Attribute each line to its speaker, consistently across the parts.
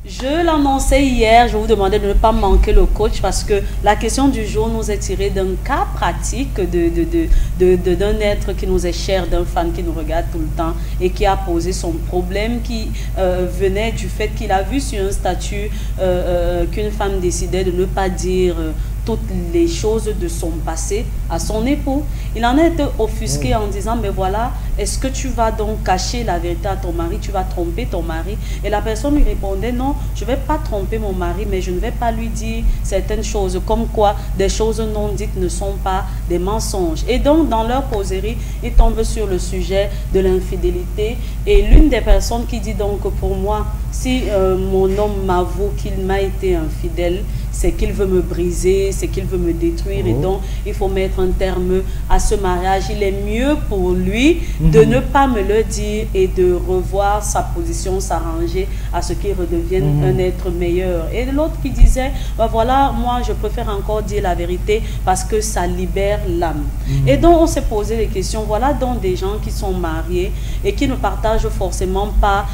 Speaker 1: Je l'annonçais hier, je vous demandais de ne pas manquer le coach parce que la question du jour nous est tirée d'un cas pratique d'un être qui nous est cher, d'un fan qui nous regarde tout le temps et qui a posé son problème qui venait du fait qu'il a vu sur un statut qu'une femme décidait de ne pas dire toutes les choses de son passé à son époux. Il en a été offusqué en disant, mais voilà, est-ce que tu vas donc cacher la vérité à ton mari, tu vas tromper ton mari? Et la personne lui répondait, non, je ne vais pas tromper mon mari, mais je ne vais pas lui dire certaines choses, comme quoi des choses non dites ne sont pas des mensonges. Et donc, dans leur causerie, ils tombent sur le sujet de l'infidélité. Et l'une des personnes qui dit donc, pour moi, si mon homme m'avoue qu'il m'a été infidèle, c'est qu'il veut me briser, c'est qu'il veut me détruire. Et donc, il faut mettre un terme à ce mariage. Il est mieux pour lui de ne pas me le dire et de revoir sa position, s'arranger à ce qu'il redevienne un être meilleur. Et l'autre qui disait, ben voilà, moi, je préfère encore dire la vérité parce que ça libère l'âme. Et donc, on s'est posé des questions. Voilà donc des gens qui sont mariés et qui ne partagent forcément pas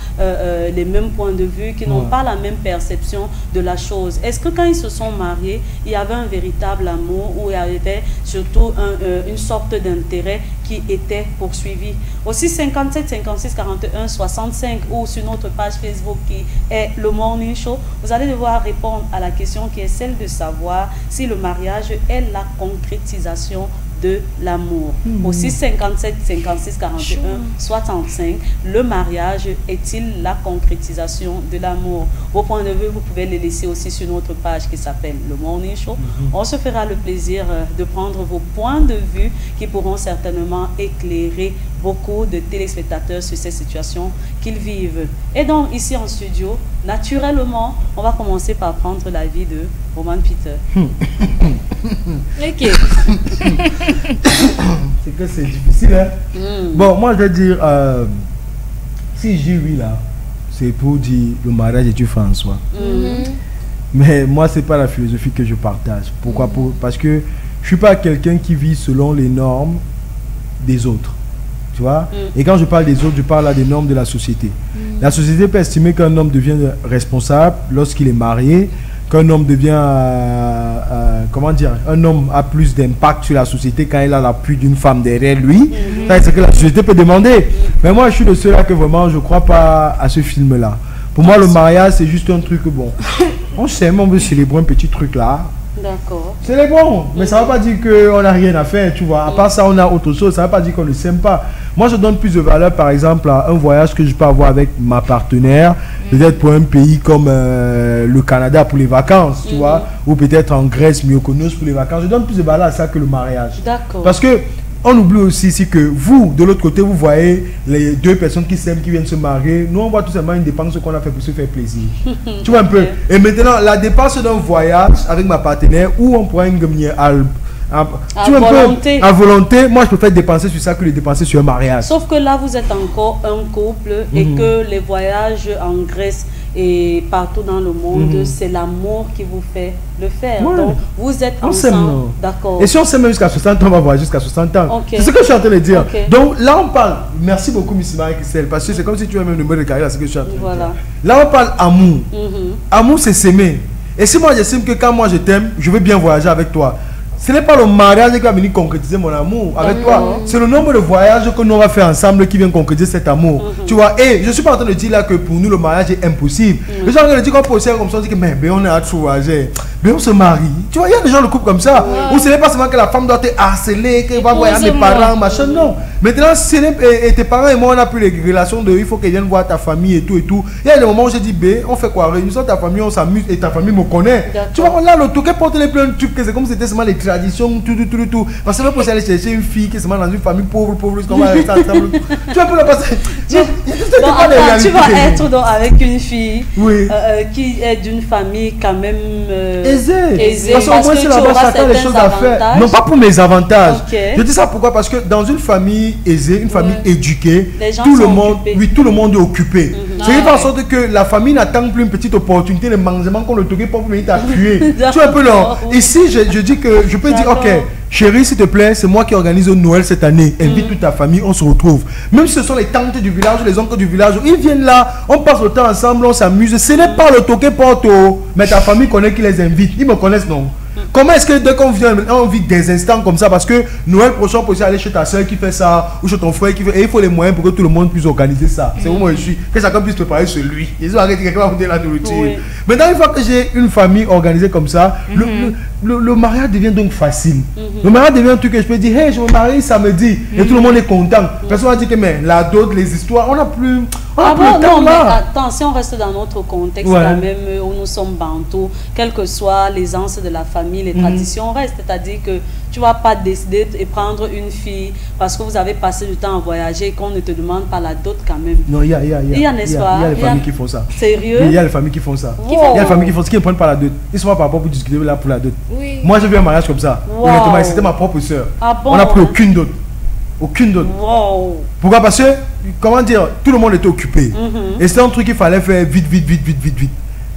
Speaker 1: les mêmes points de vue, qui n'ont pas la même perception de la chose. Est-ce que quand ils se sont mariés, il y avait un véritable amour ou il y avait surtout une sorte d'intérêt qui était poursuivi? Aussi 57 56 41 65 ou sur notre page Facebook qui est le Morning Show, vous allez devoir répondre à la question qui est celle de savoir si le mariage est la concrétisation de l'amour. Aussi 57 56 41 65, le mariage est-il la concrétisation de l'amour? Vos points de vue, vous pouvez les laisser aussi sur notre page qui s'appelle le Morning Show. On se fera le plaisir de prendre vos points de vue qui pourront certainement éclairer beaucoup de téléspectateurs sur ces situations qu'ils vivent. Et donc ici en studio, naturellement, on va commencer par prendre l'avis de Roman Peter.
Speaker 2: Ok.
Speaker 3: C'est que c'est difficile, hein? Bon, moi je vais dire, si je dis oui là, c'est pour dire le mariage est une fin en soi. Mais moi, c'est pas la philosophie que je partage. Pourquoi? Parce que je suis pas quelqu'un qui vit selon les normes des autres. Tu vois? Et quand je parle des autres, je parle là des normes de la société. La société peut estimer qu'un homme devient responsable lorsqu'il est marié, qu'un homme devient, comment dire, un homme a plus d'impact sur la société quand il a l'appui d'une femme derrière lui. C'est ce que la société peut demander. Mais moi, je suis le seul là que vraiment, je ne crois pas à ce film-là. Pour moi, le mariage, c'est juste un truc, bon, on s'aime, on veut célébrer un petit truc là.
Speaker 1: D'accord.
Speaker 3: C'est bon, mais ça ne veut pas dire qu'on n'a rien à faire, tu vois. À part ça, on a autre chose. Ça ne veut pas dire qu'on ne s'aime pas. Moi, je donne plus de valeur, par exemple, à un voyage que je peux avoir avec ma partenaire, peut-être pour un pays comme le Canada pour les vacances, tu vois, ou peut-être en Grèce, Mykonos pour les vacances. Je donne plus de valeur à ça que le mariage. D'accord. Parce que on oublie aussi ici que vous, de l'autre côté, vous voyez les deux personnes qui s'aiment, qui viennent se marier. Nous, on voit tout simplement une dépense qu'on a fait pour se faire plaisir. Tu vois un peu. Et maintenant, la dépense d'un voyage avec ma partenaire, où on pourrait gagner à volonté. À volonté, moi je préfère dépenser sur ça que de dépenser sur un mariage.
Speaker 1: Sauf que là, vous êtes encore un couple et que les voyages en Grèce et partout dans le monde, c'est l'amour qui vous fait le faire. Donc, vous êtes ensemble. D'accord.
Speaker 3: Et si on s'aime jusqu'à 60 ans, on va voyager jusqu'à 60 ans. C'est ce que je suis en train de dire. Donc, là, on parle. Merci beaucoup, Miss Marie-Christelle, parce que c'est comme si tu avais même le mot de carrière, c'est ce que je suis en train de dire. Là, on parle amour. Amour, c'est s'aimer. Et si moi, j'estime que quand moi je t'aime, je veux bien voyager avec toi. Ce n'est pas le mariage qui va venir concrétiser mon amour avec toi. C'est le nombre de voyages que nous on va faire ensemble qui vient concrétiser cet amour. Tu vois, et je ne suis pas en train de dire là que pour nous le mariage est impossible. Les gens qui disent qu'on peut aussi comme ça, on dit que mais on est à trop voyager. Mais on se marie. Tu vois, il y a des gens le couple comme ça. Ou ce n'est pas seulement que la femme doit te harceler, qu'elle va voir mes parents, machin. Non. Maintenant, et tes parents et moi, on a plus les relations de il faut qu'ils viennent voir ta famille et tout et tout. Il y a des moments où je dis, on fait quoi? Réunissons ta famille, on s'amuse et ta famille me connaît. Tu vois, là, le truc, porte les plein de trucs, c'est comme si c'était seulement les traditions, tout. Parce que même pour aller chercher une fille qui est seulement dans une famille pauvre, qu'on va rester ensemble. Tu vas pour le passer.
Speaker 1: Tu vas être donc avec une fille qui est d'une famille quand même aisée.
Speaker 3: Parce qu'au moins, c'est là-bas, chacun les choses à faire. Non, pas pour mes avantages. Je dis ça pourquoi? Parce que dans une famille famille aisée, une famille éduquée, tout le monde, tout le monde est occupé. Ce qui fait en sorte que la famille n'attend plus une petite opportunité de manger qu'on le toque pour venir t'appuyer. Tu es un peu là. Ici, je dis que je peux dire, ok, chérie, s'il te plaît, c'est moi qui organise Noël cette année. Invite toute ta famille, on se retrouve. Même si ce sont les tantes du village, les oncles du village, ils viennent là, on passe le temps ensemble, on s'amuse. Ce n'est pas le toqué porte, mais ta famille connaît qui les invite. Ils me connaissent, non? Comment est-ce que dès qu'on vient, on vit des instants comme ça, parce que Noël prochain, on peut aussi aller chez ta soeur qui fait ça, ou chez ton frère qui fait, et il faut les moyens pour que tout le monde puisse organiser ça. C'est où moi je suis, que chacun puisse préparer chez lui. Ils ont arrêté, quelqu'un va monter la nourriture. Maintenant, une fois que j'ai une famille organisée comme ça, le mariage devient donc facile. Le mariage devient un truc que je peux dire, hey, je me marie samedi, et tout le monde est content. Personne va dire que, mais la dot, les histoires, on n'a plus.
Speaker 1: Non, mais attends, si on reste dans notre contexte, quand même, où nous sommes bantous, quelle que soit l'aisance de la famille, les traditions restent. C'est-à-dire que tu ne vas pas décider de prendre une fille parce que vous avez passé du temps à voyager et qu'on ne te demande pas la dot quand même.
Speaker 3: Non, il y a
Speaker 1: n'est-ce pas?
Speaker 3: Il y a les familles qui font ça.
Speaker 1: Sérieux?
Speaker 3: Il y a les familles qui font ça. Il y a les familles qui font ça, qui ne prennent pas la dot. Ils sont pas par rapport pour discuter là pour la dot. Moi, j'ai vu un mariage comme ça. Honnêtement, c'était ma propre soeur. On n'a pris aucune dot. Aucune dot. Pourquoi? Parce que, comment dire, tout le monde était occupé. Et c'était un truc qu'il fallait faire vite.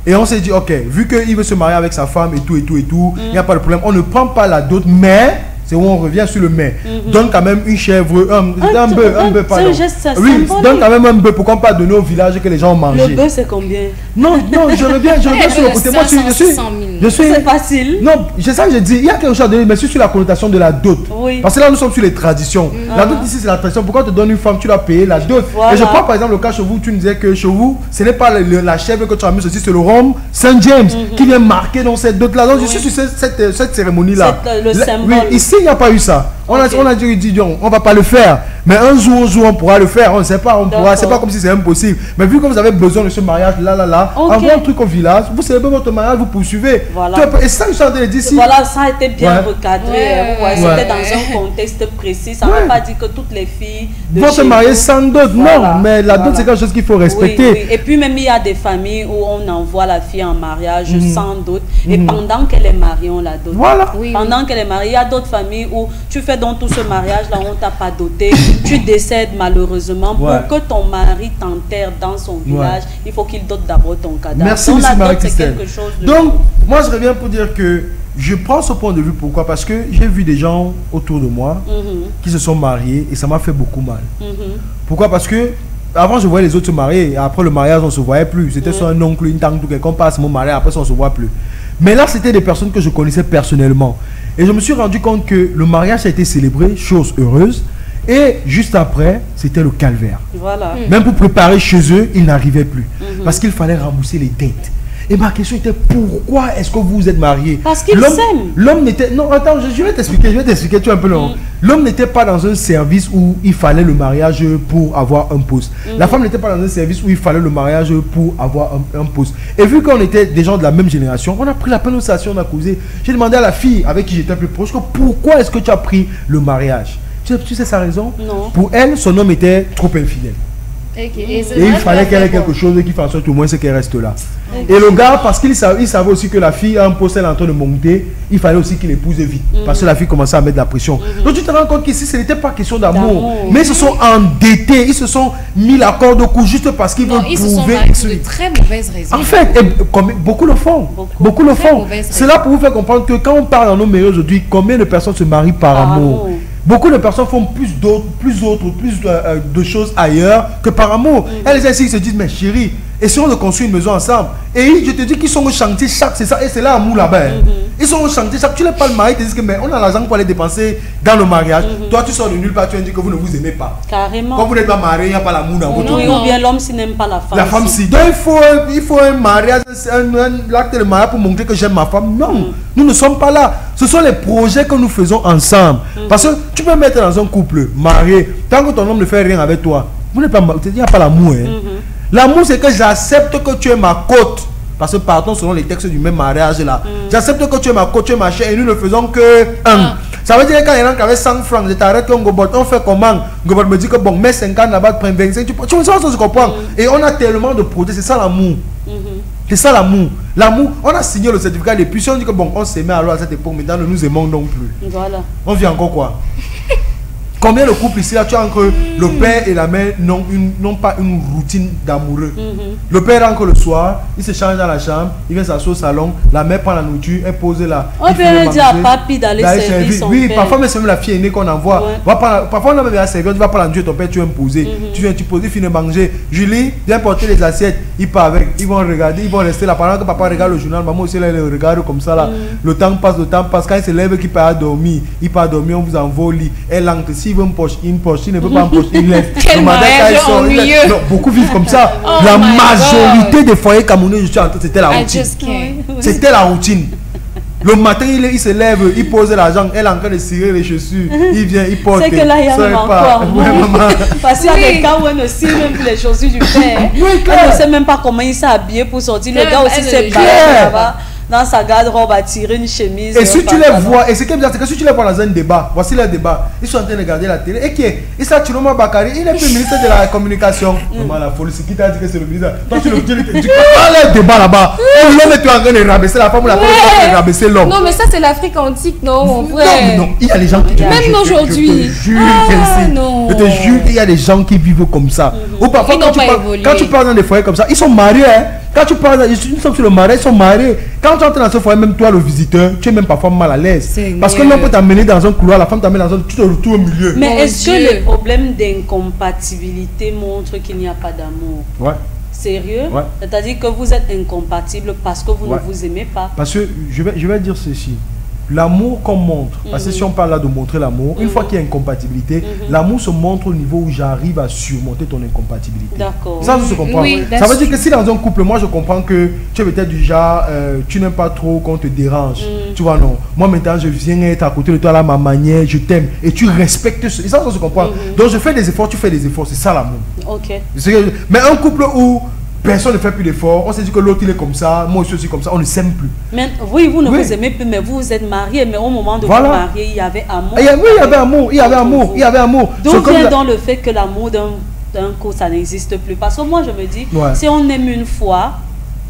Speaker 3: Et on s'est dit, ok, vu qu'il veut se marier avec sa femme et tout, il n'y a pas de problème. On ne prend pas la dot, mais, c'est où on revient sur le mais. Donne quand même une chèvre, un bœuf, pardon. Oui, donne quand même un bœuf pour qu'on pas donner au village que les gens ont mangé.
Speaker 1: Le bœuf, c'est combien?
Speaker 3: Non, je reviens sur le côté. Moi, je suis.
Speaker 1: C'est facile.
Speaker 3: Non, c'est ça que je dis. Il y a quelque chose à donner, mais sur la connotation de la dot. Parce que là, nous sommes sur les traditions. La dot ici, c'est la tradition. Pourquoi te donne une femme, tu dois payer la dot. Et je prends par exemple le cas chez vous, tu nous disais que chez vous, ce n'est pas la chèvre que tu as mis ceci, c'est le rhum Saint James qui vient marquer dans cette dot-là. Donc, je suis sur cette cérémonie-là.
Speaker 1: Le symbole.
Speaker 3: Oui, ici, il n'y a pas eu ça. On a dit, on ne va pas le faire. Mais un jour, on pourra le faire. On ne sait pas, on pourra. C'est pas comme si c'est impossible. Mais vu que vous avez besoin de ce mariage, avoir un truc au village, vous célébrez votre mariage, vous poursuivez. Et ça, je suis en train de dire ici.
Speaker 1: Voilà, ça a été bien recadré. C'était dans un contexte précis. Ça ne veut pas dire que toutes les filles
Speaker 3: vont se marier sans dot. Non, mais la dot, c'est quelque chose qu'il faut respecter.
Speaker 1: Et puis, même il y a des familles où on envoie la fille en mariage sans dot. Et pendant qu'elle est mariée, on la dote. Pendant qu'elle est mariée, il y a d'autres familles où tu fais donc tout ce mariage-là, on ne t'a pas doté. Tu décèdes malheureusement. Pour que ton mari t'enterre dans son village, il faut qu'il dote d'abord ton cadavre.
Speaker 3: Merci,
Speaker 1: donc,
Speaker 3: la dot, c'est quelque chose de... Donc, moi, je reviens pour dire que je prends ce point de vue. Pourquoi? Parce que j'ai vu des gens autour de moi qui se sont mariés et ça m'a fait beaucoup mal. Pourquoi? Parce que avant, je voyais les autres se marier. Et après le mariage, on ne se voyait plus. C'était soit un oncle, une tante, quelqu'un passe mon mariage. Après, ça, on ne se voit plus. Mais là, c'était des personnes que je connaissais personnellement. Et je me suis rendu compte que le mariage a été célébré, chose heureuse. Et juste après, c'était le calvaire. Même pour préparer chez eux, ils n'arrivaient plus. Parce qu'il fallait rembourser les dettes. Et ma question était, pourquoi est-ce que vous êtes mariés?
Speaker 1: Parce qu'ils s'aiment.
Speaker 3: L'homme n'était... Non, attends, je vais t'expliquer, tu es un peu long. L'homme n'était pas dans un service où il fallait le mariage pour avoir un poste. La femme n'était pas dans un service où il fallait le mariage pour avoir un poste. Et vu qu'on était des gens de la même génération, on a pris la peine on a causé. J'ai demandé à la fille avec qui j'étais plus proche, pourquoi est-ce que tu as pris le mariage? Tu sais sa raison?
Speaker 1: Non.
Speaker 3: Pour elle, son homme était trop infidèle. Et il fallait qu'elle ait quelque chose qui fasse en sorte au moins qu'elle reste là. Et le gars, parce qu'il savait aussi que la fille a un poste en train de monter, il fallait aussi qu'il épouse vite. Parce que la fille commençait à mettre de la pression. Donc tu te rends compte qu'ici, ce n'était pas question d'amour. Mais ils se sont endettés, ils se sont mis la corde au cou juste parce qu'ils veulent prouver.
Speaker 2: Ils se sont mariés pour de très mauvaises raisons.
Speaker 3: En fait, beaucoup le font. Beaucoup le font. C'est là pour vous faire comprendre que quand on parle dans nos médias aujourd'hui, combien de personnes se marient par amour? Beaucoup de personnes font plus de choses ailleurs que par amour. Elles se disent, mais chérie, et si on construit une maison ensemble? Et je te dis qu'ils sont au chantier c'est ça, et c'est là l'amour là-bas. Ils sont au chantier tu n'es pas le mari, tu te dis que mais on a l'argent pour aller dépenser dans le mariage. Toi, tu sors de nulle part, tu dis que vous ne vous aimez pas.
Speaker 1: Carrément.
Speaker 3: Quand vous n'êtes pas marié, il n'y a pas l'amour dans votre
Speaker 1: vie. Ou bien l'homme s'il n'aime pas la femme.
Speaker 3: La femme si. Donc il faut un mariage, l'acte de mariage pour montrer que j'aime ma femme. Non, nous ne sommes pas là. Ce sont les projets que nous faisons ensemble. Parce que tu peux mettre dans un couple marié, tant que ton homme ne fait rien avec toi, vous n'êtes pas, il n'y a pas l'amour. L'amour, c'est que j'accepte que tu es ma côte. Parce que partons selon les textes du même mariage là. J'accepte que tu es ma côte, tu es ma chair et nous ne faisons que un. Ça veut dire que quand il y en a qui avait 100 francs, je t'arrête on fait comment? Gobot me dit que bon, mets 50 là-bas, prends 25. Tu comprends? Et on a tellement de projets, c'est ça l'amour. C'est ça l'amour. L'amour, on a signé le certificat depuis, si on dit que bon, on s'aimait alors à cette époque, maintenant nous nous aimons non plus.
Speaker 1: Voilà.
Speaker 3: On vit encore quoi? Combien de couples ici, là, tu as entre le père et la mère n'ont pas une routine d'amoureux. Le père rentre le soir, il se change dans la chambre, il vient s'asseoir au salon, la mère prend la nourriture, elle pose là.
Speaker 1: On peut dire à papi d'aller servir son
Speaker 3: oui,
Speaker 1: père.
Speaker 3: parfois même c'est même la fille aînée qu'on envoie. Parfois on a même la servir, tu vas prendre l'enduit, ton père, tu vas me poser. Tu viens, tu poses, il finit de manger. Julie, viens porter les assiettes, il part avec. Ils vont regarder, ils vont rester là. Pendant que papa regarde le journal, maman aussi là, elle regarde comme ça là. Le temps passe. Quand il se lève, qu'il part dormir, on vous envoie au lit. Elle entre. S'il veut une poche, s'il ne veut pas une poche, il laisse.
Speaker 2: Non,
Speaker 3: beaucoup vivent comme ça. La majorité des foyers camerounais, c'était la routine. C'était la routine. Le matin, il se lève, il pose l'argent, elle est en train de cirer les chaussures, il vient, il porte.
Speaker 1: C'est que là, il y a même encore. Parce qu'il y a des cas où elle ne cire même plus les chaussures du père. Elle ne sait même pas comment il s'est habillé pour sortir. Le gars aussi s'est barré là-bas. Dans sa garde-robe à tirer une chemise.
Speaker 3: Et si tu les vois, et ce qui est bizarre, c'est que si tu les vois dans un débat, voici le débat, ils sont en train de regarder la télé, et qui est Issa Chiloma Bakari, il est le ministre de la communication. Maman, la folie, c'est qui t'a dit que c'est le ministre? Toi, tu le dis, tu parles le débat là-bas. L'homme est en train de rabaisser la femme ou la femme est en train de rabaisser l'homme.
Speaker 2: Non, mais ça, c'est l'Afrique antique, non, mon frère.
Speaker 3: Non, il y a des gens qui
Speaker 2: même aujourd'hui.
Speaker 3: Je te jure qu'il y a des gens qui vivent comme ça. Ou parfois, quand tu parles dans des foyers comme ça, ils sont mariés, hein. Quand tu parles, ils sont sur le mariage, ils sont mariés. Quand tu entres dans ce foyer, même toi, le visiteur, tu es même parfois mal à l'aise. Parce que l'homme peut t'amener dans un couloir, la femme t'amène dans un, tu te retrouves au milieu.
Speaker 1: Mais est-ce que le problème d'incompatibilité montre qu'il n'y a pas d'amour?
Speaker 3: Ouais.
Speaker 1: Sérieux? Ouais. C'est-à-dire que vous êtes incompatible parce que vous ne vous aimez pas?
Speaker 3: Parce que je vais dire ceci. L'amour qu'on montre, parce que si on parle là de montrer l'amour, une fois qu'il y a incompatibilité, l'amour se montre au niveau où j'arrive à surmonter ton incompatibilité.
Speaker 1: D'accord.
Speaker 3: Ça, je comprends.
Speaker 2: Oui,
Speaker 3: ça veut dire que si dans un couple, moi je comprends que tu es peut-être du genre, tu n'aimes pas trop qu'on te dérange. Tu vois, non. Moi maintenant, je viens être à côté de toi là, ma manière, je t'aime. Et tu respectes ce. Et ça, je comprends. Donc je fais des efforts, tu fais des efforts. C'est ça l'amour.
Speaker 1: Ok.
Speaker 3: Mais un couple où personne ne fait plus d'efforts, on s'est dit que l'autre il est comme ça, moi aussi comme ça, on ne s'aime plus.
Speaker 1: Mais, oui, vous ne vous aimez plus, mais vous êtes mariés, mais au moment de vous marier, il y avait amour.
Speaker 3: Oui, il y avait amour, il y avait amour, il y avait amour.
Speaker 1: D'où vient donc le fait que l'amour d'un couple, ça n'existe plus? Parce que moi, je me dis, si on aime une fois,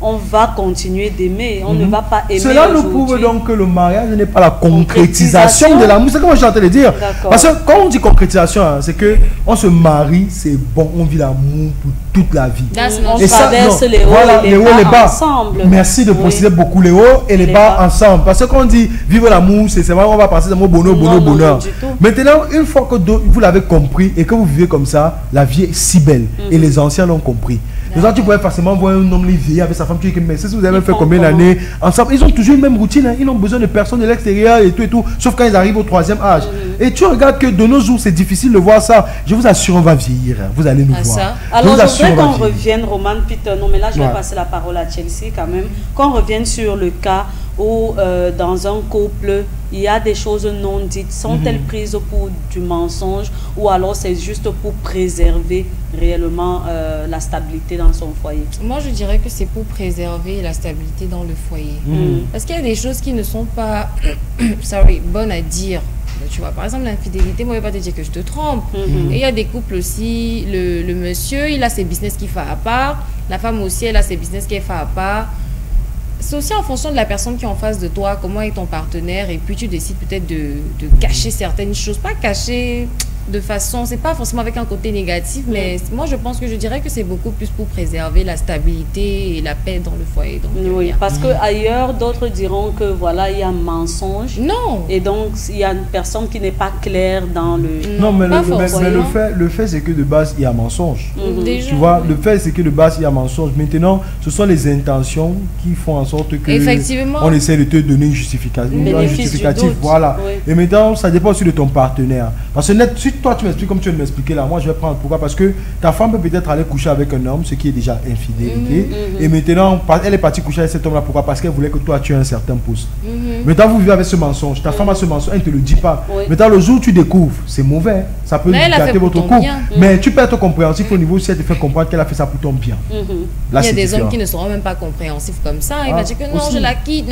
Speaker 1: on va continuer d'aimer, on ne va pas aimer.
Speaker 3: Cela nous prouve donc que le mariage n'est pas la concrétisation de l'amour. C'est comme je suis en train de dire. Parce que quand on dit concrétisation, c'est que on se marie, c'est bon, on vit l'amour pour toute la vie.
Speaker 1: On traverse les hauts et les bas ensemble.
Speaker 3: Merci de préciser beaucoup les hauts et les bas ensemble. Parce que quand on dit vivre l'amour, c'est vraiment on va passer d'amour bonheur. Maintenant, une fois que vous l'avez compris et que vous vivez comme ça, la vie est si belle. Et les anciens l'ont compris. Les gens, tu pouvais forcément voir un homme vieillir avec sa femme, tu dis que mais si vous avez fait combien d'années ensemble, ils ont toujours une même routine, hein. Ils n'ont besoin de personne de l'extérieur et tout, sauf quand ils arrivent au 3e âge. Et tu regardes que de nos jours, c'est difficile de voir ça. Je vous assure, on va vieillir, hein. Vous allez nous voir.
Speaker 1: Alors, je voudrais qu'on revienne, Roman Peter, non mais là, je vais passer la parole à Chelsea quand même, qu'on revienne sur le cas où dans un couple, il y a des choses non dites. Sont-elles prises pour du mensonge ou alors c'est juste pour préserver réellement la stabilité dans son foyer?
Speaker 2: Moi, je dirais que c'est pour préserver la stabilité dans le foyer. Parce qu'il y a des choses qui ne sont pas bonnes à dire. Tu vois, par exemple, l'infidélité, moi, je ne vais pas te dire que je te trompe. Et il y a des couples aussi, le monsieur, il a ses business qu'il fait à part. La femme aussi, elle a ses business qu'elle fait à part. C'est aussi en fonction de la personne qui est en face de toi, comment est ton partenaire, et puis tu décides peut-être de cacher certaines choses. Pas cacher de façon, c'est pas forcément avec un côté négatif, mais moi je pense que je dirais que c'est beaucoup plus pour préserver la stabilité et la paix dans le foyer. Donc,
Speaker 1: oui, parce que ailleurs, d'autres diront que voilà, il y a un mensonge.
Speaker 2: Non.
Speaker 1: Et donc, il y a une personne qui n'est pas claire dans le...
Speaker 3: Non, mais le fait c'est que de base, il y a mensonge.
Speaker 2: Déjà,
Speaker 3: tu vois, le fait c'est que de base, il y a mensonge. Maintenant, ce sont les intentions qui font en sorte que
Speaker 2: effectivement,
Speaker 3: on essaie de te donner une justificatif. Voilà. Oui. Et maintenant, ça dépend aussi de ton partenaire. Parce que si toi tu m'expliques comme tu viens de m'expliquer là, moi je vais prendre pourquoi, parce que ta femme peut peut-être aller coucher avec un homme, ce qui est déjà infidélité, et maintenant elle est partie coucher avec cet homme là, pourquoi? Parce qu'elle voulait que toi tu aies un certain poste. Maintenant vous vivez avec ce mensonge, ta femme a ce mensonge, elle ne te le dit pas. Maintenant le jour où tu découvres, c'est mauvais, ça peut gâter votre couple, mais tu peux être compréhensif au niveau si elle te fait comprendre qu'elle a fait ça pour ton bien.
Speaker 2: Là, il y a des hommes qui ne seront même pas compréhensifs comme ça, il va dire que non, je la quitte,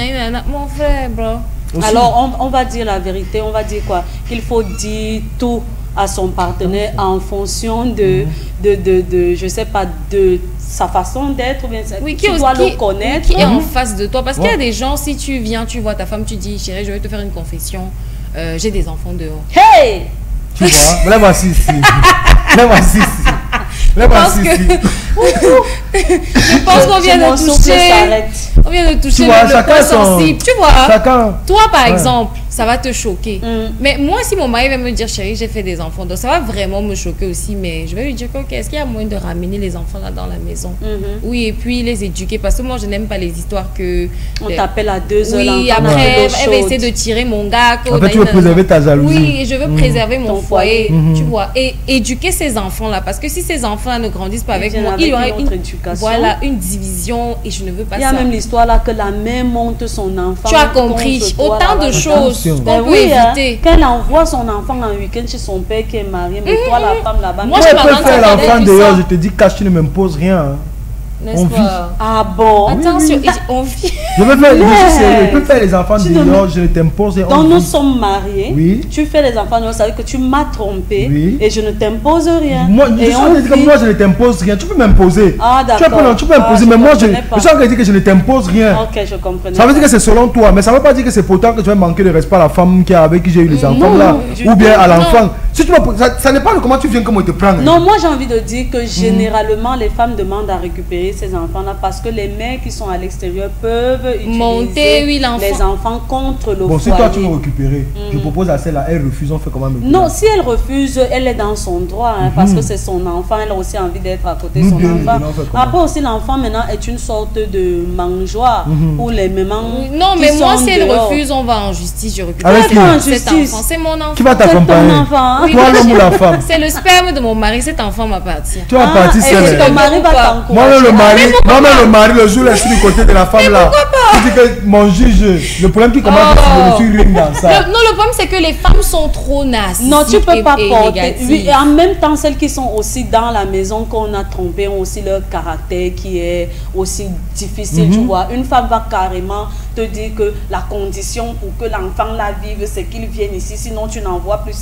Speaker 2: mon frère, bro.
Speaker 1: Alors on va dire la vérité, on va dire quoi? Qu'il faut dire tout à son partenaire en fonction je sais pas, de sa façon d'être, ou bien tu dois le connaître.
Speaker 2: Qui est en face de toi. Parce qu'il y a des gens, si tu viens, tu vois ta femme, tu dis, chérie, je vais te faire une confession, j'ai des enfants dehors.
Speaker 1: Hey!
Speaker 3: Tu vois? Mais là, voici ici. Là, voici ici. Là, voici ici.
Speaker 2: Je pense qu'on vient de toucher. On vient de toucher le point sensible. Tu vois? Toi, par exemple, ça va te choquer. Mais moi, si mon mari va me dire, chérie, j'ai fait des enfants, donc ça va vraiment me choquer aussi. Mais je vais lui dire, ok, est-ce qu'il y a moyen de ramener les enfants là dans la maison? Oui, et puis les éduquer. Parce que moi, je n'aime pas les histoires que...
Speaker 1: On t'appelle à 2 heures.
Speaker 2: Oui, après, elle va essayer de tirer mon gars.
Speaker 3: En fait, tu veux préserver ta jalousie.
Speaker 2: Oui, et je veux préserver mon foyer. Tu vois? Et éduquer ces enfants-là. Parce que si ces enfants ne grandissent pas avec moi, il y aura une division et je ne veux pas ça.
Speaker 1: Il y a même l'histoire là que la mère monte son enfant.
Speaker 2: Tu as compris. Autant de choses qu'on peut éviter.
Speaker 1: Qu'elle envoie son enfant en week-end chez son père qui est marié, mais toi la femme là-bas.
Speaker 3: Moi je peux faire l'enfant dehors, je te dis cache, tu ne m'imposes rien.
Speaker 2: N'est-ce pas?
Speaker 1: Ah bon?
Speaker 2: Attention, on vit.
Speaker 3: Je peux faire les enfants dehors, je ne t'impose rien.
Speaker 1: Donc nous sommes mariés.
Speaker 3: Oui.
Speaker 1: Tu fais les enfants dehors, ça veut dire que tu m'as trompé.
Speaker 3: Oui.
Speaker 1: Et je ne t'impose rien.
Speaker 3: Moi, je ne t'impose rien. Tu peux m'imposer.
Speaker 1: Ah d'accord.
Speaker 3: Tu peux m'imposer, mais moi je sens que dire que je ne t'impose rien.
Speaker 1: Ok, je comprends.
Speaker 3: Ça veut dire que c'est selon toi, mais ça ne veut pas dire que c'est pourtant que tu vas manquer de respect à la femme avec qui j'ai eu les enfants là, ou bien à l'enfant. Si tu ça n'est pas comment tu viens, comment te prendre.
Speaker 1: Non, moi j'ai envie de dire que généralement les femmes demandent à récupérer ces enfants là parce que les mères qui sont à l'extérieur peuvent utiliser les enfants contre le foyer.
Speaker 3: Bon, si toi tu veux récupérer, je propose à celle-là, elle refuse, on fait comment maintenant?
Speaker 1: Non, si elle refuse, elle est dans son droit, parce que c'est son enfant, elle a aussi envie d'être à côté de son enfant. Après aussi, l'enfant maintenant est une sorte de mangeoire pour les mamans.
Speaker 2: Non, mais moi si elle refuse, on va en justice, je récupère cet enfant. C'est mon enfant.
Speaker 3: Qui va t'accompagner? Toi l'homme ou la femme?
Speaker 2: C'est le sperme de mon mari, cet enfant m'appartient.
Speaker 3: Tu vas partir seul.
Speaker 1: Ton mari va t'encourager.
Speaker 3: Moi-même le mari, le jour où je suis du côté de la femme là. Tu dis que mon juge, le problème qui commence, c'est que je suis rien dans ça.
Speaker 2: Non, le problème c'est que les femmes sont trop narcissiques.
Speaker 1: Non, tu peux pas porter. Oui, et en même temps, celles qui sont aussi dans la maison qu'on a trompées ont aussi leur caractère qui est aussi difficile, tu vois. Une femme va carrément te dire que la condition pour que l'enfant la vive, c'est qu'il vienne ici, sinon tu n'en vois plus.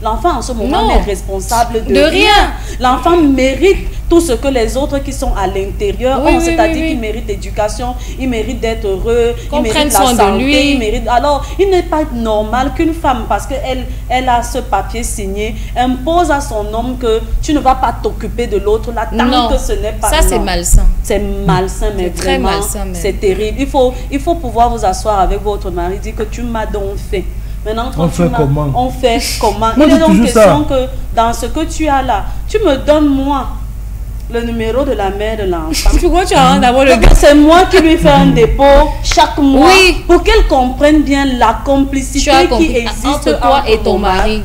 Speaker 1: L'enfant en ce moment n'est responsable de rien. L'enfant mérite tout ce que les autres qui sont à l'intérieur ont, c'est-à-dire qu'il mérite l'éducation, il mérite d'être heureux, il mérite la santé, il mérite... Alors, il n'est pas normal qu'une femme, parce qu'elle a ce papier signé, impose à son homme que tu ne vas pas t'occuper de l'autre là, tant que ce n'est pas...
Speaker 2: Ça, c'est malsain.
Speaker 1: C'est malsain, mais vraiment, c'est terrible. Il faut pouvoir vous asseoir avec votre mari, dire que tu m'as donc fait. Maintenant,
Speaker 3: on fait comment?
Speaker 1: On fait comment? Il est donc question que dans ce que tu as là, tu me donnes moi le numéro de la mère de l'enfant.
Speaker 2: Pourquoi tu as d'abord le gars?
Speaker 1: C'est moi qui lui fais un dépôt chaque mois pour qu'elle comprenne bien la complicité qui existe
Speaker 2: entre toi et ton mari.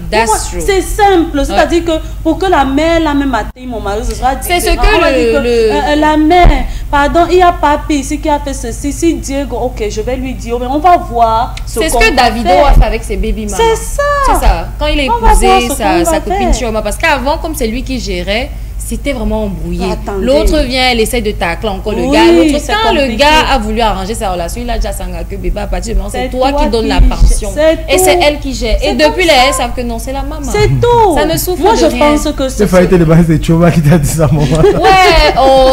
Speaker 1: C'est simple, c'est-à-dire que pour que la mère, la même matin, mon mari, ce sera différent.
Speaker 2: C'est ce que
Speaker 1: la mère, pardon, il y a papi ici qui a fait ceci. Si Diego, ok, je vais lui dire, mais on va voir ce qu'on va faire.
Speaker 2: C'est ce que Davido a fait avec ses baby mamans.
Speaker 1: C'est ça.
Speaker 2: C'est ça. Quand il a épousé sa copine Chioma, parce qu'avant, comme c'est lui qui gérait, c'était vraiment embrouillé. L'autre vient, elle essaie de tacler encore le gars. L'autre, quand le gars a voulu arranger sa relation, il a déjà sangé bébé. À partir du moment, c'est toi qui donne la pension. Et c'est elle qui gère. Et depuis là, elles savent que non, c'est la maman.
Speaker 1: C'est tout.
Speaker 2: Ça ne souffre
Speaker 1: de rien. Moi,
Speaker 2: je
Speaker 1: pense que
Speaker 3: c'est failli de base de Chioma qui t'a dit ça, maman.
Speaker 2: Ouais,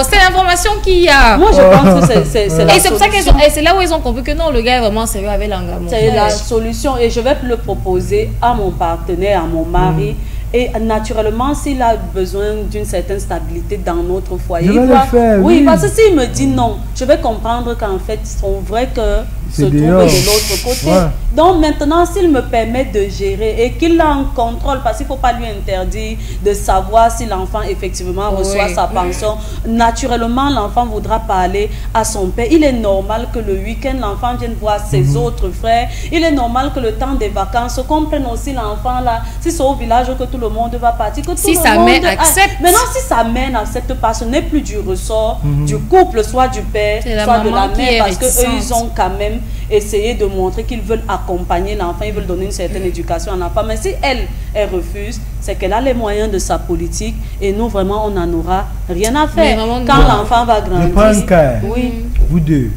Speaker 2: c'est l'information qu'il y a.
Speaker 1: Moi, je pense que c'est la solution.
Speaker 2: Et c'est pour ça qu'elles c'est là où ils ont compris que non, le gars est vraiment sérieux avec l'engagement.
Speaker 1: C'est la solution. Et je vais le proposer à mon partenaire, à mon mari. Et naturellement, s'il a besoin d'une certaine stabilité dans notre foyer,
Speaker 3: il doit le faire,
Speaker 1: oui, parce que s'il me dit non, je vais comprendre qu'en fait, son vrai cœur se trouve de l'autre côté. Donc maintenant, s'il me permet de gérer et qu'il a un contrôle, parce qu'il ne faut pas lui interdire de savoir si l'enfant effectivement reçoit sa pension, naturellement, l'enfant voudra parler à son père. Il est normal que le week-end, l'enfant vienne voir ses autres frères. Il est normal que le temps des vacances, qu'on prenne aussi l'enfant là, si c'est au village que tout le monde va partir, que tout
Speaker 2: si
Speaker 1: le
Speaker 2: sa
Speaker 1: monde
Speaker 2: mère accepte.
Speaker 1: Maintenant, si sa mère n'accepte pas, ce n'est plus du ressort du couple, soit du père, soit de la mère, parce qu'eux, ils ont quand même essayé de montrer qu'ils veulent accompagner l'enfant, ils veulent donner une certaine éducation à l'enfant. Mais si elle refuse, c'est qu'elle a les moyens de sa politique et nous, vraiment, on n'en aura rien à faire. Quand l'enfant va grandir...
Speaker 3: Je prends un cas. Vous deux,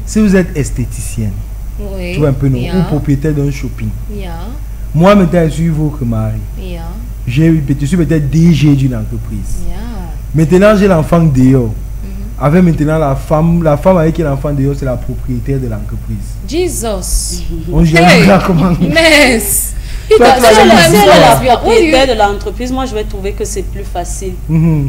Speaker 3: si vous êtes esthéticienne, tu vois un peu, non, ou propriétaire d'un shopping, moi, maintenant, je suis votre mari. Je suis peut-être DG d'une entreprise. Maintenant, j'ai l'enfant dehors. Avec maintenant la femme avec qui l'enfant dehors, c'est la propriétaire de l'entreprise.
Speaker 2: Jesus.
Speaker 3: On gère comment?
Speaker 1: Si elle est la propriétaire de l'entreprise, moi je vais trouver que c'est plus facile.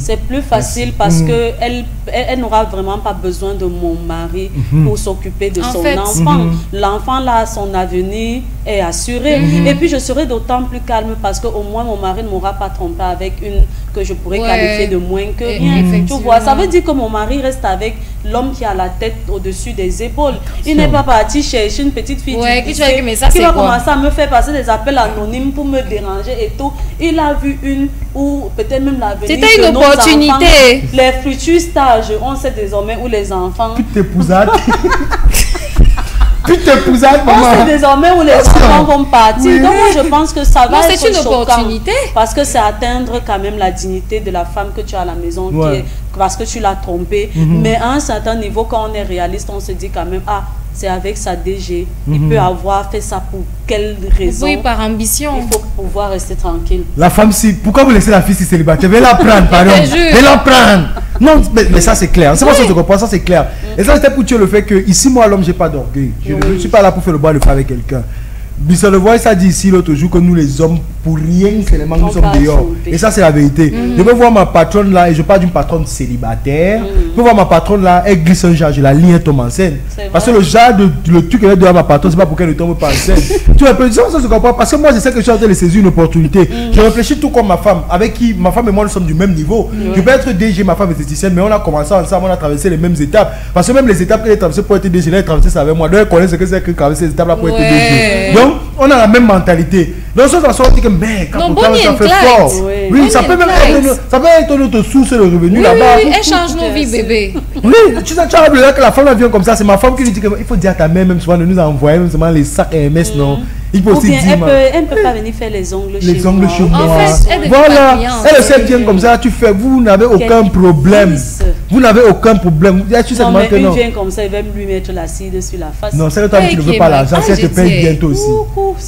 Speaker 1: C'est plus facile parce que elle n'aura vraiment pas besoin de mon mari pour s'occuper de son enfant. L'enfant là, son avenir est assuré. Et puis je serai d'autant plus calme parce que au moins mon mari ne m'aura pas trompé avec une que je pourrais qualifier de moins que rien. Tu vois, ça veut dire que mon mari reste avec l'homme qui a la tête au-dessus des épaules. Il n'est pas parti chercher une petite fille qui va commencer à me faire passer des appels anonymes pour me déranger et tout. Il a vu une ou peut-être même l'avenir.
Speaker 2: C'était une opportunité.
Speaker 1: Enfants, les futurs stages, on sait désormais où les enfants.
Speaker 3: Pute épousade. Pute épousade, maman.
Speaker 1: On sait désormais où les enfants vont partir. Donc moi je pense que ça va être
Speaker 2: c'est une opportunité.
Speaker 1: Parce que c'est atteindre quand même la dignité de la femme que tu as à la maison parce que tu l'as trompée. Mais à un certain niveau, quand on est réaliste, on se dit quand même, c'est avec sa DG. Il peut avoir fait ça pour quelle raison?
Speaker 2: Oui, par ambition.
Speaker 1: Il faut pouvoir rester tranquille.
Speaker 3: La femme, pourquoi vous laissez la fille si célibataire? Venez la prendre, pardon. Venez la prendre. Non, mais ça c'est clair. C'est pas ça que je comprends, ça c'est clair. Et ça c'était pour tuer le fait que ici, moi, l'homme, j'ai pas d'orgueil. Je ne suis pas là pour faire le bois de fer avec quelqu'un. Bissau le voit, ça dit ici l'autre jour que nous les hommes, pour rien seulement nous sommes dehors. Et ça c'est la vérité. Je peux voir ma patronne là, et je parle d'une patronne célibataire. Je peux voir ma patronne là, elle glisse un genre, je la lie, elle tombe enceinte. Parce que le genre le truc qu'elle est dehors ma patronne, c'est pas pour qu'elle ne tombe pas enceinte. Tu vois, ça se comprend. Parce que moi je sais que je suis en train de saisir une opportunité. Je réfléchis tout comme ma femme, avec qui ma femme et moi nous sommes du même niveau. Je peux être DG, ma femme est esthéticienne, mais on a commencé ensemble, on a traversé les mêmes étapes. Parce que même les étapes qu'elle a traversées pour être DG, elle a traversé ça avec moi. Donc elle connaît ce que c'est que traverser ces étapes là pour être DG. Donc on a la même mentalité. Donc ça on dit que mec, quand ça fait fort. Oui, ça peut même être notre source de revenus là-bas.
Speaker 2: Oui, elle change nos vies, bébé.
Speaker 3: Oui, tu sais que la femme vient comme ça, c'est ma femme qui lui dit qu'il faut dire à ta mère même souvent de nous envoyer même seulement les sacs MS, non. Il peut aussi dire
Speaker 1: elle ne peut pas venir faire les ongles chez moi.
Speaker 3: Les ongles chez moi.
Speaker 2: En fait,
Speaker 3: voilà, elle sait bien comme ça, tu fais, vous n'avez aucun problème. Vous n'avez aucun problème.
Speaker 1: Non, mais une vient comme ça, il va lui mettre l'acide sur la face.
Speaker 3: Non, c'est que toi tu ne veux pas l'argent, si elle te paye bientôt aussi.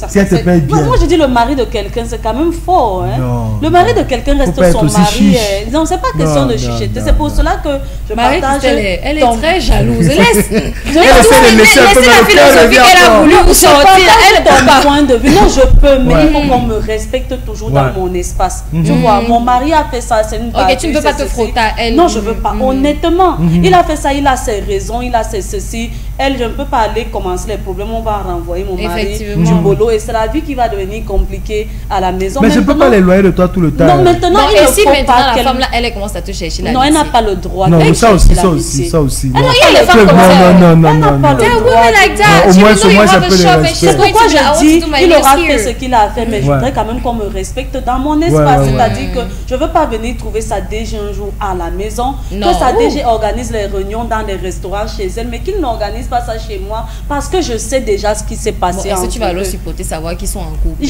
Speaker 3: Si elle te paye bien.
Speaker 1: Moi je dis le mari de quelqu'un, c'est quand même fort. Le mari de quelqu'un reste son mari. Non, c'est pas question de chuchoter. C'est pour cela que je partage.
Speaker 2: Elle est très jalouse. Laisse
Speaker 3: la
Speaker 2: philosophie qu'elle a voulu vous sortir. Elle
Speaker 1: donne point de vue. Non, je peux, mais il faut qu'on me respecte toujours dans mon espace. Tu vois, mon mari a fait ça, c'est une bâtue.
Speaker 2: Ok, tu ne peux pas te frotter à elle.
Speaker 1: Non, je veux pas. Honnêtement, il a fait ça, il a ses raisons, il a ses ceci. Elle, je ne peux pas aller commencer les problèmes, on va renvoyer mon mari du boulot et c'est la vie qui va devenir compliquée à la maison.
Speaker 3: Mais je ne peux pas l'éloigner de toi tout le temps.
Speaker 1: Non, maintenant, il ne faut pas
Speaker 2: la femme là, elle commence à te chercher là.
Speaker 1: Non, elle n'a pas le droit.
Speaker 3: Non, ça aussi.
Speaker 2: Non, il y a les femmes comme ça.
Speaker 1: Elle n'a pas le droit.
Speaker 3: Au moins, ça peut les respecter.
Speaker 1: C'est pourquoi je dis, il aura fait ce qu'il a fait, mais je voudrais quand même qu'on me respecte dans mon espace. C'est-à-dire que je ne veux pas venir trouver sa DG un jour à la maison, que sa DG organise les réunions dans les restaurants chez elle, mais qu'il n'organise pas ça chez moi parce que je sais déjà ce qui s'est passé.
Speaker 2: Est-ce que tu vas leur supporter savoir qu'ils sont en couple?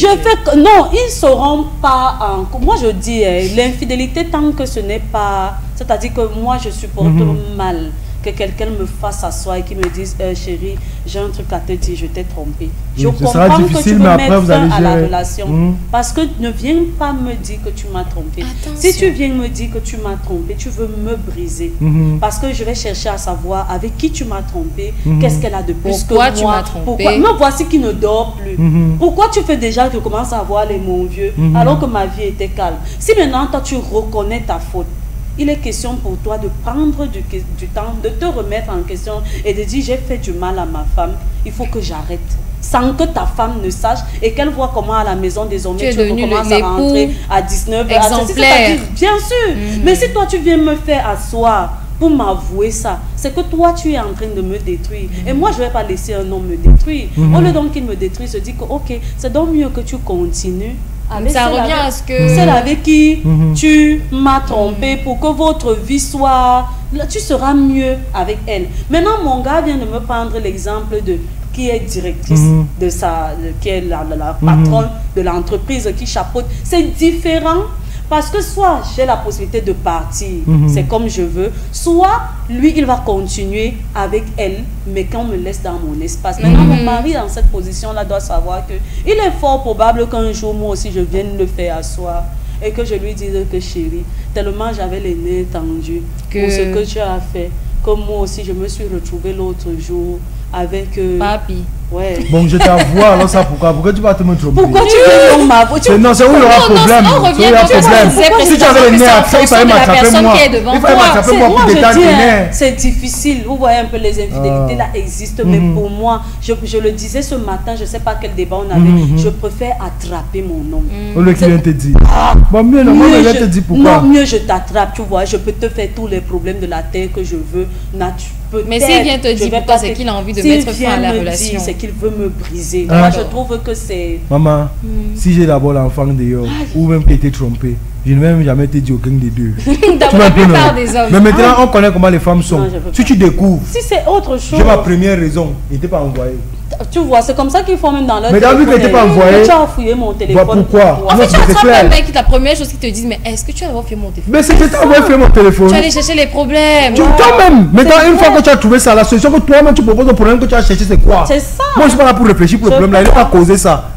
Speaker 1: Non, ils ne seront pas en couple. Moi je dis, l'infidélité tant que ce n'est pas... C'est-à-dire que moi je supporte mal que quelqu'un me fasse asseoir et qui me dise chérie, j'ai un truc à te dire, je t'ai trompé. Je comprends que tu veux mettre fin à la relation. Parce que ne viens pas me dire que tu m'as trompé. Si tu viens me dire que tu m'as trompé, tu veux me briser. Parce que je vais chercher à savoir avec qui tu m'as trompé, qu'est-ce qu'elle a de plus que moi.
Speaker 2: Tu m'as trompé?
Speaker 1: Me voici qui ne dort plus. Pourquoi tu fais déjà que je commence à avoir les mon vieux alors que ma vie était calme? Si maintenant toi tu reconnais ta faute, il est question pour toi de prendre du temps, de te remettre en question et de dire j'ai fait du mal à ma femme, il faut que j'arrête. Sans que ta femme ne sache et qu'elle voit comment à la maison désormais tu commences à rentrer à 19h.
Speaker 2: Exemplaire.
Speaker 1: Bien sûr. Mais si toi tu viens me faire asseoir pour m'avouer ça, c'est que toi tu es en train de me détruire. Et moi je ne vais pas laisser un homme me détruire. Au lieu donc qu'il me détruise, je dis que ok, c'est donc mieux que tu continues.
Speaker 2: Ça revient à ce que...
Speaker 1: Celle avec qui tu m'as trompé pour que votre vie soit... Tu seras mieux avec elle. Maintenant, mon gars vient de me prendre l'exemple de qui est directrice qui est la patronne de l'entreprise qui chapeaute. C'est différent. Parce que soit j'ai la possibilité de partir, c'est comme je veux, soit lui, il va continuer avec elle, mais qu'on me laisse dans mon espace. Maintenant, mon mari, dans cette position-là, doit savoir qu'il est fort probable qu'un jour, moi aussi, je vienne le faire asseoir et que je lui dise que chérie, tellement j'avais les nerfs tendus pour ce que tu as fait, comme moi aussi, je me suis retrouvée l'autre jour avec...
Speaker 2: Papi.
Speaker 1: Ouais.
Speaker 3: Bon, je t'avoue, alors ça, pourquoi tu vas te me tromper?
Speaker 1: Pourquoi tu veux non, ma voix?
Speaker 3: Non, c'est où il y aura problème.
Speaker 2: On revient à
Speaker 3: problème. Si tu avais les nerfs, il fallait m'attraper moi. Il fallait m'attraper moi pour détendre les nerfs.
Speaker 1: C'est difficile. Vous voyez un peu, les infidélités là existent, mais pour moi, je le disais ce matin, je ne sais pas quel débat on avait, je préfère attraper mon homme.
Speaker 3: Le client te dit. Bon, mieux, je te dis pourquoi.
Speaker 1: Non, mieux je t'attrape, tu vois, je peux te faire tous les problèmes de la terre que je veux.
Speaker 2: Mais s'il vient te dire pourquoi c'est qu'il a envie de mettre fin à la relation,
Speaker 1: c'est qu'il veut me briser. Moi, je trouve que c'est...
Speaker 3: Maman, si j'ai d'abord l'enfant dehors, ou même qui était trompé, je ne vais même jamais te dire aucun des deux.
Speaker 2: Dans la plupart des hommes.
Speaker 3: Mais maintenant, on connaît comment les femmes sont. Non, si tu découvres...
Speaker 1: Si c'est autre chose...
Speaker 3: J'ai ma première raison, il n'était pas envoyé.
Speaker 1: Tu vois, c'est comme ça qu'ils font même dans leur
Speaker 3: téléphone. Mais dans lui, tu n'étais pas envoyé.
Speaker 1: Tu as fouillé mon téléphone.
Speaker 3: Pourquoi?
Speaker 2: En fait, tu attrapes un mec, la première chose qu'ils te disent, mais est-ce que tu as d'abord fait mon téléphone?
Speaker 3: Mais c'était toi qui fait mon téléphone.
Speaker 2: Tu allais chercher les problèmes.
Speaker 3: Toi-même. Maintenant, une fois que tu as trouvé ça, la solution que toi-même tu proposes, le problème que tu as cherché, c'est quoi?
Speaker 1: C'est ça.
Speaker 3: Moi, je ne suis pas là pour réfléchir pour le problème là. Il n'a pas causé ça.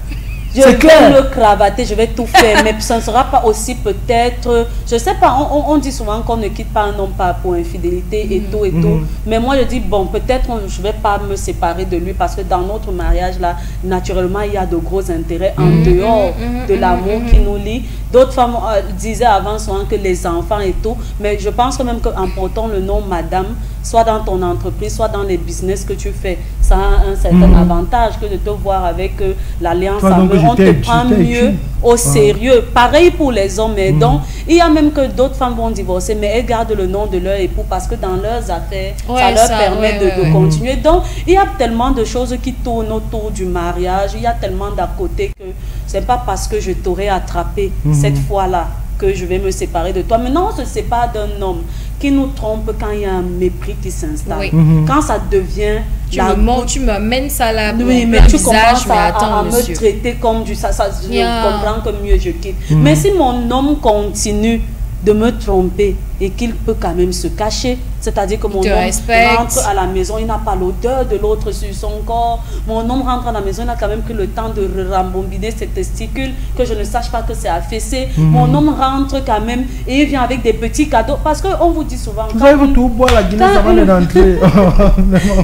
Speaker 1: Je vais le cravater, je vais tout faire, mais ça ne sera pas aussi peut-être, je sais pas, on dit souvent qu'on ne quitte pas un homme pas pour infidélité et tout et tout, mais moi je dis bon, peut-être je vais pas me séparer de lui parce que dans notre mariage là, naturellement il y a de gros intérêts en dehors de l'amour qui nous lie. D'autres femmes disaient avant souvent que les enfants et tout, mais je pense quand même qu'en portant le nom madame, soit dans ton entreprise, soit dans les business que tu fais, ça a un certain avantage que de te voir avec l'alliance amoureuse. On te prend mieux au sérieux. Pareil pour les hommes. Et donc, il y a même que d'autres femmes vont divorcer, mais elles gardent le nom de leur époux parce que dans leurs affaires, ça leur permet de continuer. Donc, il y a tellement de choses qui tournent autour du mariage. Il y a tellement d'à côté que c'est pas parce que je t'aurais attrapé cette fois-là que je vais me séparer de toi. Maintenant, on se sépare d'un homme qui nous trompe quand il y a un mépris qui s'installe. Quand ça devient...
Speaker 2: Tu m'amènes ça là,
Speaker 1: oui, mais tu commences à me traiter comme du... Je comprends que mieux je quitte. Mais si mon homme continue de me tromper et qu'il peut quand même se cacher, c'est-à-dire que mon homme rentre à la maison, il n'a pas l'odeur de l'autre sur son corps, mon homme rentre à la maison, il a quand même pris le temps de rembobiner ses testicules, que je ne sache pas que c'est affaissé, mon homme rentre quand même et il vient avec des petits cadeaux, parce qu'on vous dit souvent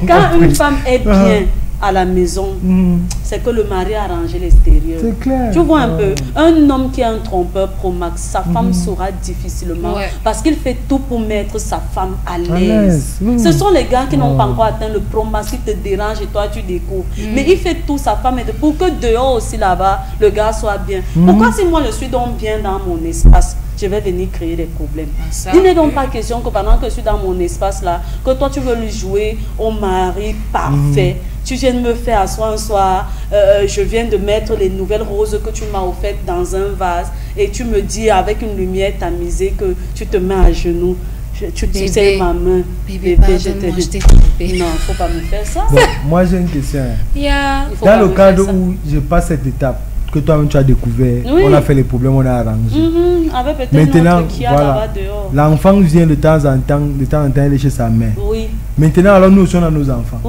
Speaker 1: quand une femme est bien à la maison, c'est que le mari a arrangé l'extérieur.
Speaker 3: C'est clair.
Speaker 1: Tu vois un peu, un homme qui est un trompeur pro max, sa femme saura difficilement parce qu'il fait tout pour mettre sa femme à l'aise. Ce sont les gars qui n'ont pas encore atteint le pro max qui te dérangent et toi tu découvres. Mais il fait tout sa femme pour que dehors aussi là-bas, le gars soit bien. Pourquoi si moi je suis donc bien dans mon espace, je vais venir créer des problèmes? Il n'est donc pas question que pendant que je suis dans mon espace là, que toi tu veux lui jouer au mari parfait. Tu viens de me faire asseoir un soir, je viens de mettre les nouvelles roses que tu m'as offertes dans un vase et tu me dis avec une lumière tamisée que tu te mets à genoux. Tu sais ma main.
Speaker 2: Bébé, je t'ai trompé.
Speaker 1: Non, faut pas me faire ça.
Speaker 3: Bon, moi j'ai une question. Dans le cadre où je passe cette étape, que toi-même tu as découvert, on a fait les problèmes, on a arrangé. Maintenant, voilà, l'enfant vient de temps en temps, aller chez sa mère. Maintenant, alors nous sommes nos enfants.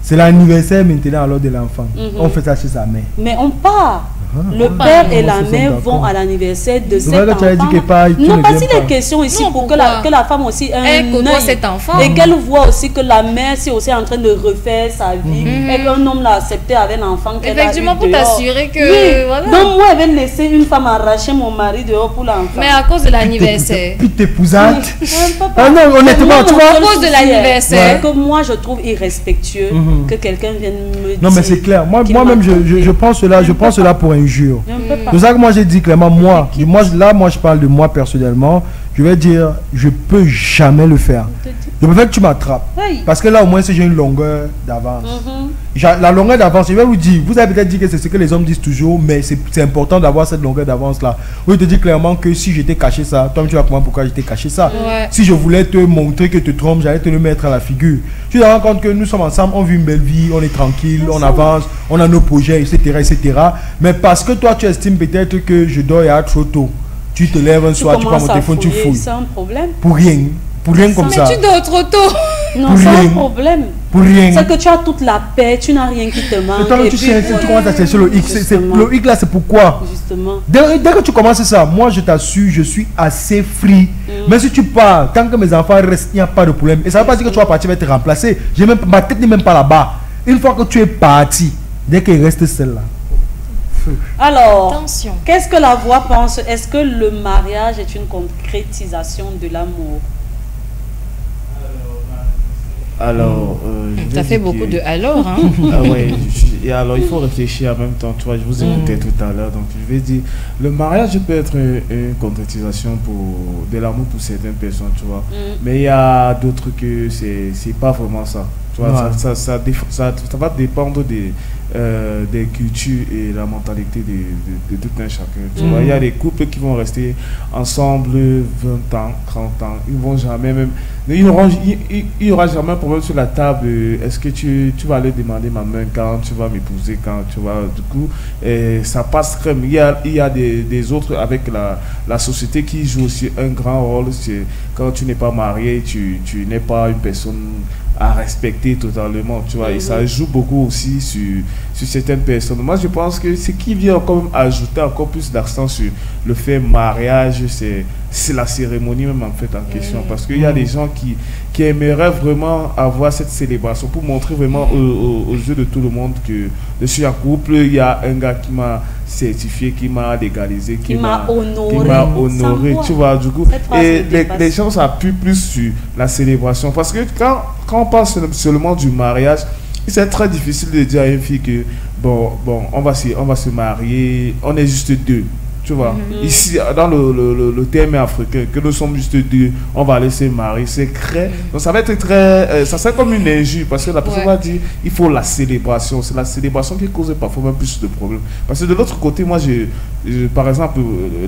Speaker 3: C'est l'anniversaire maintenant alors de l'enfant. On fait ça chez sa mère.
Speaker 1: Mais on part. Le père et la mère vont à l'anniversaire de cet enfant. Non, pas si les questions ici pour que la femme aussi ait un œil
Speaker 2: cet enfant.
Speaker 1: Et qu'elle voit aussi que la mère c'est aussi en train de refaire sa vie et qu'un homme l'a accepté avec l'enfant qu'elle a eu.
Speaker 2: Effectivement, pour t'assurer que...
Speaker 1: Voilà. Donc moi, elle va laisser une femme arracher mon mari dehors pour l'enfant.
Speaker 2: Mais à cause de l'anniversaire.
Speaker 3: Puis t'épousante. Ah non, honnêtement, tu vois.
Speaker 2: À cause de l'anniversaire.
Speaker 1: Que moi, je trouve irrespectueux que quelqu'un vienne me dire...
Speaker 3: Non, mais c'est clair. Moi-même, je pense cela pour injure. C'est ça que moi j'ai dit clairement, moi je parle de moi personnellement, je vais dire, je peux jamais le faire. Je préfère que tu m'attrapes. Parce que là au moins si j'ai une longueur d'avance. La longueur d'avance, je vais vous dire, vous avez peut-être dit que c'est ce que les hommes disent toujours, mais c'est important d'avoir cette longueur d'avance là. Oui, je te dis clairement que si j'étais caché ça, toi tu vas comprendre pourquoi j'étais caché ça. Si je voulais te montrer que tu te trompes, j'allais te le mettre à la figure. Tu te rends compte que nous sommes ensemble, on vit une belle vie, on est tranquille, on avance, on a nos projets, etc. Mais parce que toi tu estimes peut-être que je dors trop tôt, tu te lèves un soir, tu prends mon téléphone, tu fouilles.
Speaker 1: C'est un problème.
Speaker 3: Pour rien comme ça.
Speaker 2: Mais tu dors trop tôt.
Speaker 1: Non, c'est un problème.
Speaker 3: Pour rien.
Speaker 1: C'est que tu as toute la paix, tu n'as rien qui te manque.
Speaker 3: Et tu commences à chercher le X. Le X là, c'est pourquoi.
Speaker 1: Justement.
Speaker 3: Dès que tu commences ça, moi je t'assure, je suis assez free. Mais si tu pars, tant que mes enfants restent, il n'y a pas de problème. Et ça ne veut pas dire que tu vas partir, être remplacé. Ma tête n'est même pas là-bas. Une fois que tu es parti, dès qu'il reste celle-là.
Speaker 1: Alors, qu'est-ce que la voix pense? Est-ce que le mariage est une concrétisation de l'amour?
Speaker 4: Alors,
Speaker 2: ça fait beaucoup de alors, hein.
Speaker 4: Ah ouais, et alors il faut réfléchir en même temps. Tu vois, je vous écoutais tout à l'heure, donc je vais dire, le mariage peut être une concrétisation de l'amour pour certaines personnes, tu vois. Mais il y a d'autres que c'est pas vraiment ça. Tu vois, ça va dépendre des cultures et la mentalité de tout un chacun. Tu vois, il y a des couples qui vont rester ensemble 20 ans, 30 ans. Ils vont jamais même... Il n'y aura jamais un problème sur la table. Est-ce que tu vas aller demander ma main quand tu vas m'épouser, quand tu vas... Du coup, ça passe crème. Il y a des autres avec la société qui joue aussi un grand rôle. Quand tu n'es pas marié, tu n'es pas une personne à respecter totalement, tu vois, et ça joue beaucoup aussi sur certaines personnes. Moi, je pense que ce qui vient quand même ajouter encore plus d'accent sur le fait mariage, c'est la cérémonie même en fait en question, parce qu'il y a des gens qui aimeraient vraiment avoir cette célébration pour montrer vraiment aux yeux de tout le monde que je suis en couple. Il y a un gars qui m'a certifié, qui m'a légalisé, qui m'a honoré, tu vois, du coup, et les gens s'appuient plus sur la célébration, parce que quand on parle seulement du mariage, c'est très difficile de dire à une fille que bon on va se marier, on est juste deux. Tu vois, ici, dans le thème africain, que nous sommes juste deux, on va aller se marier, c'est très... Donc ça va être très... ça serait comme une injure, parce que la personne va dire, il faut la célébration. C'est la célébration qui cause parfois même plus de problèmes. Parce que de l'autre côté, moi, par exemple,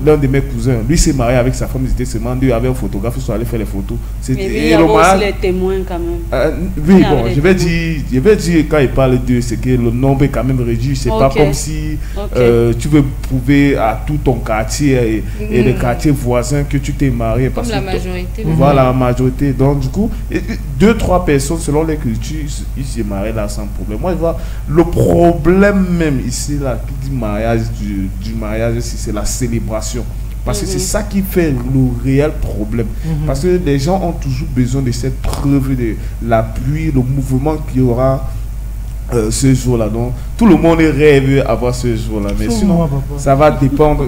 Speaker 4: l'un de mes cousins, lui s'est marié avec sa femme, ils étaient seulement deux, avec un photographe, ils sont allés faire les photos.
Speaker 1: Et il y a aussi les témoins quand même.
Speaker 3: Oui, bon, je vais dire, quand il parle d'eux, c'est que le nombre est quand même réduit. C'est pas comme si tu veux prouver à tout ton quartier et les quartiers voisins que tu t'es marié.
Speaker 2: Comme la majorité.
Speaker 3: Voilà, la majorité. Donc, du coup, 2-3 personnes, selon les cultures, ils se marient là sans problème. Moi, je vois le problème même ici, là, qui dit mariage, du mariage, c'est la célébration. Parce que c'est ça qui fait le réel problème. Parce que les gens ont toujours besoin de cette preuve de la pluie, le mouvement qu'il y aura ce jour-là. Donc, tout le monde rêve avoir ce jour-là. Mais sinon, ça va dépendre.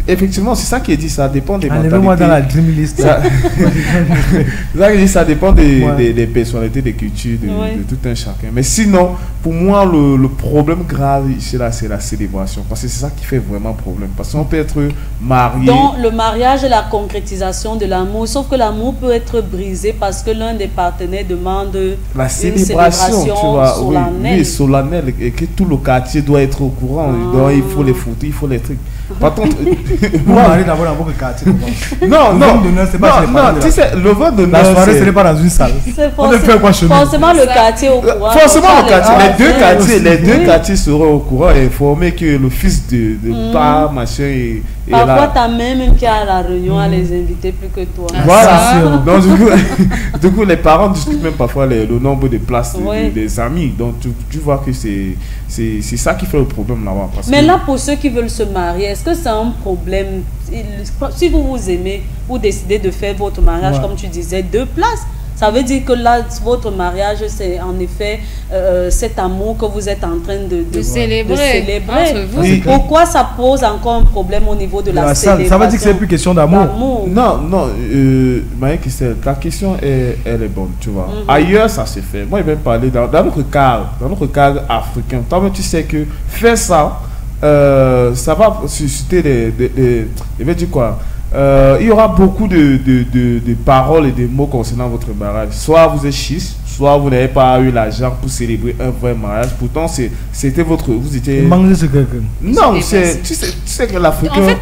Speaker 3: Effectivement, c'est ça qui est dit, ça dépend des mentalités.
Speaker 5: Allez-moi dans la dream list.
Speaker 3: Ça dépend des personnalités, des cultures, de tout un chacun. Mais sinon, pour moi, le problème grave ici, là, c'est la célébration. Parce que c'est ça qui fait vraiment problème. Parce qu'on peut être marié.
Speaker 1: Donc, le mariage est la concrétisation de l'amour. Sauf que l'amour peut être brisé parce que l'un des partenaires demande
Speaker 3: la célébration, tu vois, solennelle. Solennel, et que tout le quartier doit être au courant. Donc, il faut les photos, il faut les trucs. Par contre,
Speaker 5: moi, aller d'abord dans votre quartier.
Speaker 3: Non, tu sais, le vent de
Speaker 5: la soirée, ce n'est pas dans une salle.
Speaker 1: On ne fait quoi chez nous? Forcément, le quartier au courant.
Speaker 3: Forcément, le quartier, les deux quartiers seront au courant et informés que le fils de pas machin est là.
Speaker 1: Parfois, ta même qui est à la réunion à les inviter plus que toi.
Speaker 3: Voilà. Donc, du coup, les parents discutent même parfois le nombre de places des amis. Donc, tu vois que c'est ça qui fait le problème là-bas.
Speaker 1: Mais là, pour ceux qui veulent se marier, est-ce que c'est un problème? Si vous vous aimez, vous décidez de faire votre mariage, comme tu disais, 2 places, ça veut dire que là, votre mariage, c'est en effet cet amour que vous êtes en train de célébrer. Pourquoi ça pose encore un problème au niveau de la célébration?
Speaker 5: Ça veut dire que c'est plus question d'amour.
Speaker 3: Non, ta question, elle est bonne, tu vois. Ailleurs, ça se fait. Moi, je vais parler dans notre cadre africain. Toi, tu sais que faire ça, ça va susciter je vais dire quoi? Il y aura beaucoup de paroles et de mots concernant votre mariage. Soit vous êtes schiste, soit vous n'avez pas eu l'argent pour célébrer un vrai mariage. Pourtant, c'était votre... Vous étiez... Non, tu sais que l'Africain... En fait,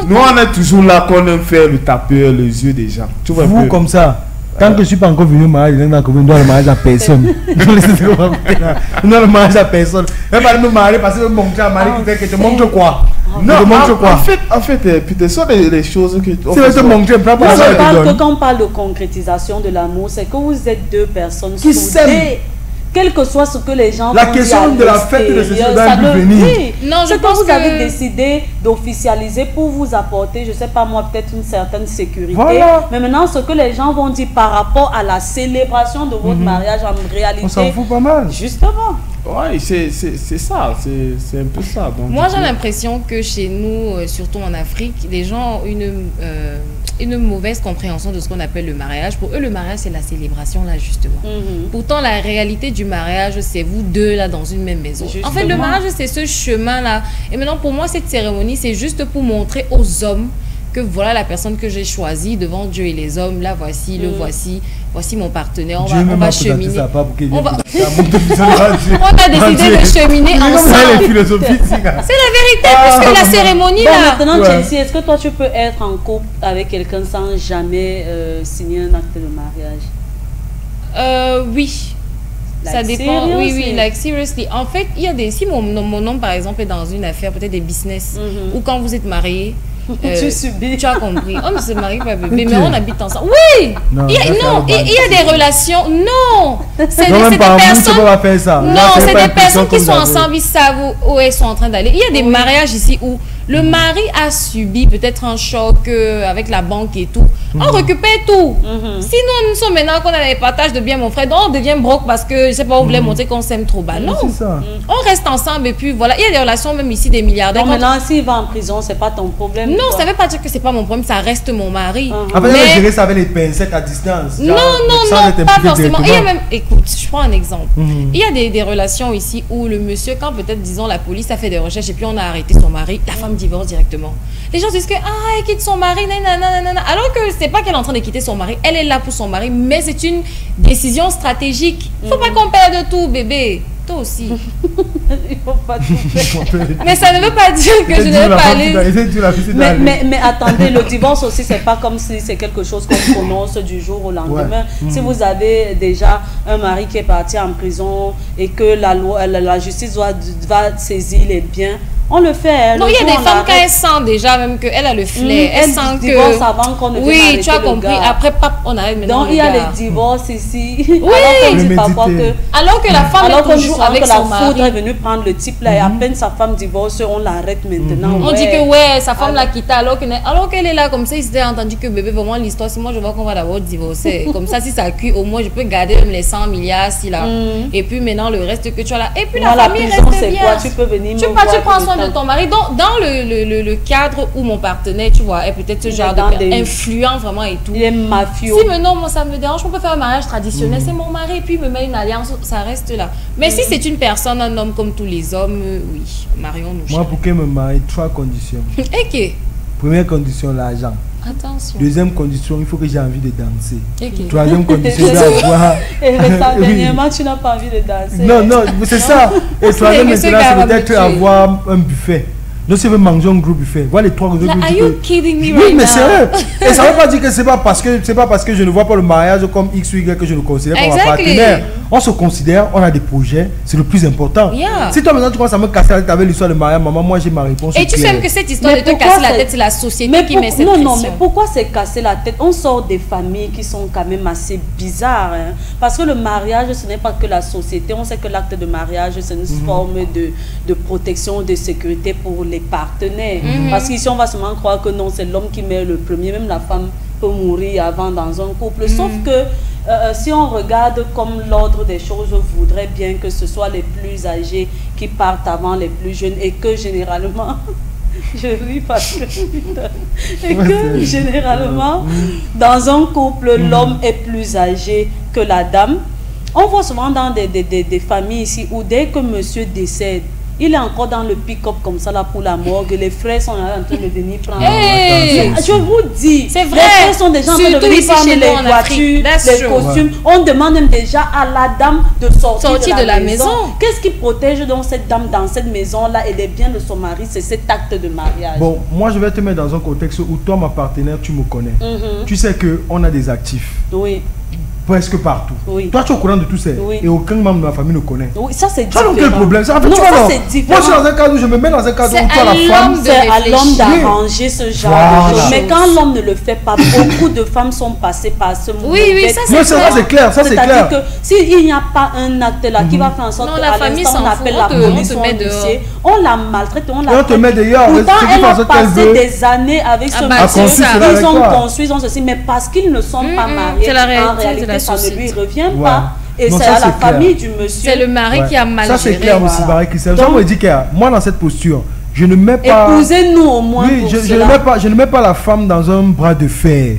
Speaker 3: nous, on est toujours là, qu'on aime faire le tapeur, les yeux des gens. Tu vois,
Speaker 5: vous, comme ça. Tant que je ne suis pas encore venu au mariage, je ne dois le mariage à personne. Je ne dois le mariage à personne. Je ne vais pas me marier parce que je montre à Marie qui fait que tu montres quoi?
Speaker 3: Non, en fait, ce sont les choses que...
Speaker 1: Quand on parle de concrétisation de l'amour, c'est que vous êtes 2 personnes
Speaker 5: qui s'aiment.
Speaker 1: quel que soit ce que les gens
Speaker 3: la question de la fête de cession doit venir.
Speaker 1: Oui, non, je pense que vous avez décidé d'officialiser pour vous apporter, je sais pas moi, peut-être une certaine sécurité. Voilà. Mais maintenant, ce que les gens vont dire par rapport à la célébration de votre mariage, en réalité,
Speaker 3: on s'en fout pas mal.
Speaker 1: Justement.
Speaker 4: Oui, c'est ça, c'est un peu ça. Donc,
Speaker 2: moi, j'ai l'impression que chez nous, surtout en Afrique, les gens ont une mauvaise compréhension de ce qu'on appelle le mariage. Pour eux, le mariage, c'est la célébration, là, justement. Pourtant, la réalité du mariage, c'est vous deux, là, dans une même maison. Justement. En fait, le mariage, c'est ce chemin-là. Et maintenant, pour moi, cette cérémonie, c'est juste pour montrer aux hommes que voilà la personne que j'ai choisie devant Dieu et les hommes. Là, voici, le voici. Voici mon partenaire, on va cheminer. On a décidé de cheminer ensemble. C'est la vérité, puisque la cérémonie
Speaker 1: bon,
Speaker 2: là.
Speaker 1: Maintenant, Chelsea, est-ce que toi tu peux être en couple avec quelqu'un sans jamais signer un acte de mariage?
Speaker 2: Oui. Ça dépend. Oui, like seriously. En fait, il y a des. Si mon homme par exemple est dans une affaire, peut-être des business, ou quand vous êtes mariés.
Speaker 1: Tu subis.
Speaker 2: Tu as compris. On ne se marie pas bébé, mais on habite ensemble. Oui. Il y a des relations. Non. C'est des personnes. Non, c'est des personnes qui sont ensemble. Ils savent où elles sont en train d'aller. Il y a des mariages ici où le mari a subi peut-être un choc avec la banque et tout. On récupère tout. Sinon, nous sommes maintenant qu'on a les partages de biens, mon frère. Donc, on devient broke parce que, je sais pas, on voulait montrer qu'on s'aime trop bas. Non. On reste ensemble et puis voilà. Il y a des relations, même ici, des milliardaires.
Speaker 1: Donc, maintenant, s'il va en prison, c'est pas ton problème.
Speaker 2: Non, ça veut pas dire que c'est pas mon problème, ça reste mon mari.
Speaker 3: Après, mais... gérer ça avec les pincettes à distance.
Speaker 2: Non, pas forcément. Il y a même, écoute, je prends un exemple. Il y a des relations ici où le monsieur, quand peut-être, disons, la police a fait des recherches et puis on a arrêté son mari, la femme divorce directement. Les gens disent que, elle quitte son mari, nanana. Alors que c'est pas qu'elle est en train de quitter son mari, elle est là pour son mari, mais c'est une décision stratégique. Faut pas qu'on perde de tout, bébé. Toi aussi.
Speaker 1: Il faut pas tout faire.
Speaker 2: Mais ça ne veut pas dire que je ne vais pas aller.
Speaker 1: Mais attendez, le divorce aussi, c'est pas comme si c'est quelque chose qu'on prononce du jour au lendemain. Si vous avez déjà un mari qui est parti en prison et que la justice va saisir les biens, on le fait.
Speaker 2: Non, il y a des femmes quand elles sentent déjà même qu'elle a le flair. Elle sent que...
Speaker 1: avant qu'on ne
Speaker 2: oui, tu as compris. Après, on arrête maintenant.
Speaker 1: Donc, il y a les divorces ici.
Speaker 2: Oui. Alors que la femme est toujours avec son mari.
Speaker 1: La foudre est venue prendre le type là et à peine sa femme divorce, on l'arrête maintenant.
Speaker 2: On dit que sa femme l'a quitté alors qu'elle est là comme ça. Il s'était entendu que bébé, vraiment l'histoire, si moi je vois qu'on va d'abord divorcer. Comme ça, si ça cuit, au moins je peux garder les 100 milliards si là. Et puis maintenant, le reste que tu as là. Et puis la famille reste bien.
Speaker 1: Tu peux venir
Speaker 2: tu prends soin de ton mari. Donc, dans le cadre où mon partenaire, tu vois, est peut-être ce genre influent vraiment et tout.
Speaker 1: Il est mafieux.
Speaker 2: Si maintenant, moi, ça me dérange, on peut faire un mariage traditionnel. C'est mon mari, puis me met une alliance, ça reste là. Mais si c'est une personne, un homme comme tous les hommes, oui, marions-nous.
Speaker 3: Moi, pour qu'elle me marie, 3 conditions.
Speaker 2: Ok.
Speaker 3: Première condition, l'argent.
Speaker 2: Attention.
Speaker 3: Deuxième condition, il faut que j'ai envie de danser.
Speaker 2: Okay.
Speaker 3: Troisième condition, d'avoir...
Speaker 1: Et dernièrement, tu n'as pas envie de danser.
Speaker 3: Non, c'est ça. Et troisième, maintenant, c'est peut-être avoir un buffet. Donc, si vous manger un gros buffet, voilà les 3 gros buffets.
Speaker 2: Are you kidding me right now?
Speaker 3: Oui, mais c'est vrai. Et ça ne veut pas dire que c'est pas parce que je ne vois pas le mariage comme X ou Y que je le considère comme un partenaire. On se considère, on a des projets, c'est le plus important.
Speaker 2: Yeah.
Speaker 3: Si toi maintenant tu commences à me casser la tête avec l'histoire de mariage, maman, moi j'ai ma réponse.
Speaker 2: Et tu sais que cette histoire de te casser la tête, c'est la société qui met cette pression.
Speaker 1: Non, mais pourquoi c'est casser la tête? On sort des familles qui sont quand même assez bizarres. Hein? Parce que le mariage, ce n'est pas que la société. On sait que l'acte de mariage, c'est une forme de protection, de sécurité pour les partenaires. Parce qu'ici, on va seulement croire que non, c'est l'homme qui met le premier. Même la femme peut mourir avant dans un couple. Sauf que si on regarde comme l'ordre des choses, je voudrais bien que ce soit les plus âgés qui partent avant les plus jeunes et que généralement... Je ris parce que... Et que généralement, dans un couple, l'homme est plus âgé que la dame. On voit souvent dans des familles ici où dès que monsieur décède, il est encore dans le pick-up comme ça là pour la morgue. Les frères sont en train de venir prendre. Je vous dis,
Speaker 2: c'est vrai.
Speaker 1: Les frères sont déjà en train de venir prendre les voitures, les costumes. On demande même déjà à la dame de sortir de la maison. Qu'est-ce qui protège donc cette dame dans cette maison-là et les biens de son mari? C'est cet acte de mariage.
Speaker 3: Bon, moi je vais te mettre dans un contexte où toi, ma partenaire, tu me connais. Tu sais qu'on a des actifs.
Speaker 1: Oui.
Speaker 3: presque partout.
Speaker 1: Oui.
Speaker 3: Toi, tu es au courant de tout ça.
Speaker 1: Oui.
Speaker 3: Et aucun membre de la famille ne connaît.
Speaker 1: Oui, ça c'est différent.
Speaker 3: Quel problème? Ça, en fait,
Speaker 1: non,
Speaker 3: tu vois,
Speaker 1: ça
Speaker 3: non.
Speaker 1: c'est différent.
Speaker 3: Moi, je suis dans un cadre où je me mets dans un cadre où toi, la femme.
Speaker 1: C'est à l'homme d'arranger ce genre de choses. Mais quand l'homme ne le fait pas, beaucoup de femmes sont passées par ce moment.
Speaker 2: Oui, ça
Speaker 3: c'est clair. Ça c'est clair.
Speaker 1: C'est-à-dire que s'il n'y a pas un acte là qui va faire en sorte qu'à l'instant on appelle la police, on la maltraite, on
Speaker 3: te met dehors.
Speaker 1: Pourtant, elle a passé des années avec ce monsieur. Ils ont construit, ils ont ceci, mais parce qu'ils ne sont pas mariés, en réalité, ça ne lui revient pas. Et c'est à la famille du monsieur.
Speaker 2: C'est le mari qui a mal géré.
Speaker 3: Ça c'est clair aussi, Barry Christelle. Donc, me dit que moi dans cette posture, je ne mets pas.
Speaker 1: Épousez-nous au moins.
Speaker 3: Oui, je ne mets pas la femme dans un bras de fer.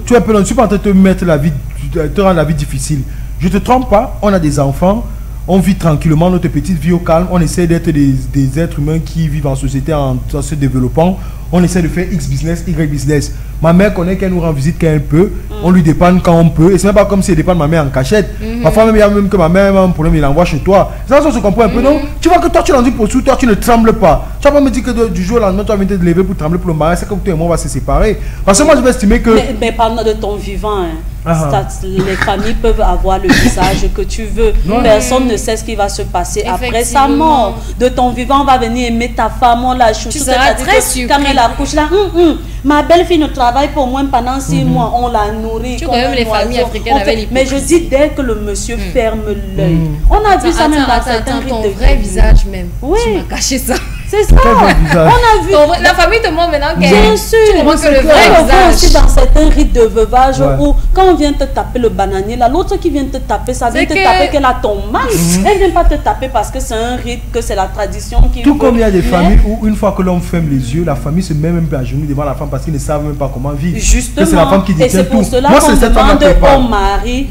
Speaker 3: Tu es je suis pas en train de te mettre te rendre la vie difficile. Je te trompe pas. On a des enfants. On vit tranquillement notre petite vie au calme. On essaie d'être des êtres humains qui vivent en société en se développant. On essaie de faire X business, Y business. Ma mère connaît qu'elle nous rend visite quand elle peut. On lui dépanne quand on peut. Et c'est même pas comme si elle dépanne ma mère en cachette. Parfois même, il y a même que ma mère a un problème, il l'envoie chez toi. Ça, on se comprend un peu, non? Tu vois que toi, tu es dans une posture, toi, tu ne trembles pas. Tu vas pas me dire que du jour au lendemain, tu vas venir te lever pour trembler pour le mariage. C'est comme toi et moi, on va se séparer. Parce que moi, je vais estimer que...
Speaker 1: Mais parle de ton vivant, les familles peuvent avoir le visage que tu veux. Personne ne sait ce qui va se passer après sa mort. De ton vivant, on va venir aimer ta femme, on la chouchoute.
Speaker 2: Tu seras très surpris.
Speaker 1: Quand elle accouche là, ma belle-fille ne travaille pour moi pendant 6 mois, on la nourrit.
Speaker 2: Tu connais les familles africaines avec l'hypocrisie.
Speaker 1: Mais je dis dès que le monsieur ferme l'œil. On a vu ça même dans certains rites de
Speaker 2: vrai visage même.
Speaker 1: Oui.
Speaker 2: Tu m'as caché ça.
Speaker 1: C'est ça. On a vu.
Speaker 2: La famille te montre maintenant qu'elle.
Speaker 1: Bien sûr.
Speaker 2: Tu comprends que le vrai
Speaker 1: on
Speaker 2: visage.
Speaker 1: voit aussi dans certains rites de veuvage où quand on vient te taper le bananier, là, l'autre qui vient te taper, ça vient te taper qu'elle a ton mal. Elle vient pas te taper parce que c'est un rite, que c'est la tradition qui.
Speaker 3: Tout comme il y a des familles où une fois que l'homme ferme les yeux, la famille se met même pas à genoux devant la femme parce qu'ils ne savent même pas comment vivre.
Speaker 1: Justement.
Speaker 3: C'est la femme qui détient tout.
Speaker 1: Et c'est pour cela qu'on demande au mari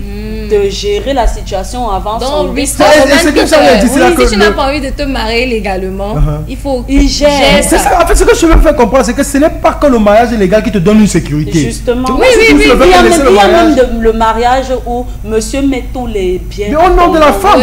Speaker 1: de gérer la situation avant son risque.
Speaker 2: Si tu n'as pas envie de te marier légalement, il faut
Speaker 1: il gère.
Speaker 3: C'est ça, en fait, ce que je veux faire comprendre, c'est que ce n'est pas que le mariage est légal qui te donne une sécurité.
Speaker 1: Justement.
Speaker 3: Oui,
Speaker 1: il y a même le mariage où monsieur met tous les biens.
Speaker 3: Mais au nom de la femme.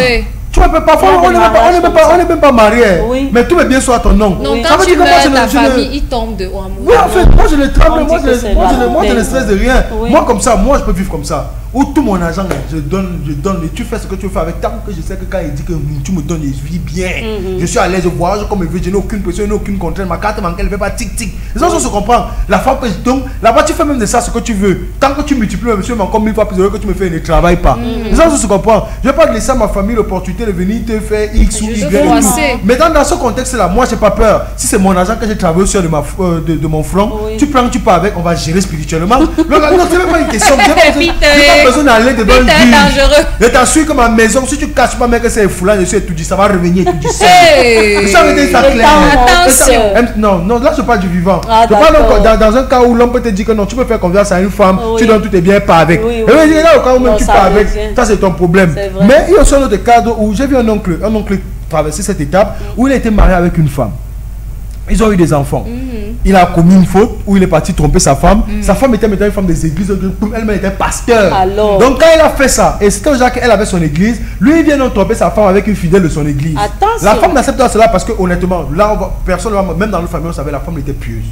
Speaker 3: Tu ne peux pas, on n'est même pas marié. Mais tous mes biens sont à ton nom.
Speaker 2: Donc quand tu meurs, ta famille, il tombe de haut amour.
Speaker 3: Oui, en fait, moi je le tremble, moi je ne stresse de rien. Moi comme ça, moi je peux vivre comme ça. Où tout mon argent, je donne, et tu fais ce que tu veux faire avec, tant que je sais que quand il dit que tu me donnes, je vis bien. Je suis à l'aise, je voyage comme je veux, je n'ai aucune pression, je n'ai aucune contrainte, ma carte bancaire ne fait pas tic-tic. Les gens se comprennent. La femme que je donne, là-bas tu fais même de ça ce que tu veux. Tant que tu multiplies, monsieur, mais encore 1000 fois plus heureux que tu me fais, ne travaille pas. Les gens se comprennent. Je ne vais pas laisser à ma famille l'opportunité de venir te faire X ou Y. Mais dans ce contexte-là, moi je n'ai pas peur. Si c'est mon argent que j'ai travaillé sur de mon front, tu prends, tu pars avec, on va gérer spirituellement. Non, c'est même pas une question. Besoin d'aller devant le juge. Je t'assure que ma maison, si tu caches pas, mec, que c'est foulant, je sais tout dit, ça va revenir tout dit. Ça veut dire ça clair. Non, là je parle du vivant. Je parle dans un cas où l'homme peut te dire que non, tu peux faire confiance à une femme, tu donnes tout tes biens, pas avec. Et là, au cas où même tu pars avec, ça c'est ton problème. Mais il y a aussi un autre cadre où j'ai vu un oncle traverser cette étape où il a été marié avec une femme. Ils ont eu des enfants. Il a commis une faute où il est parti tromper sa femme. Sa femme était maintenant une femme des églises. Elle-même était pasteur.
Speaker 1: Alors.
Speaker 3: Donc quand il a fait ça, et c'était déjà qu'elle avait son église, lui il vient donc tromper sa femme avec une fidèle de son église.
Speaker 1: Attention.
Speaker 3: La femme n'accepte pas cela parce que honnêtement, là, personne, même dans notre famille, on savait la femme était pieuse.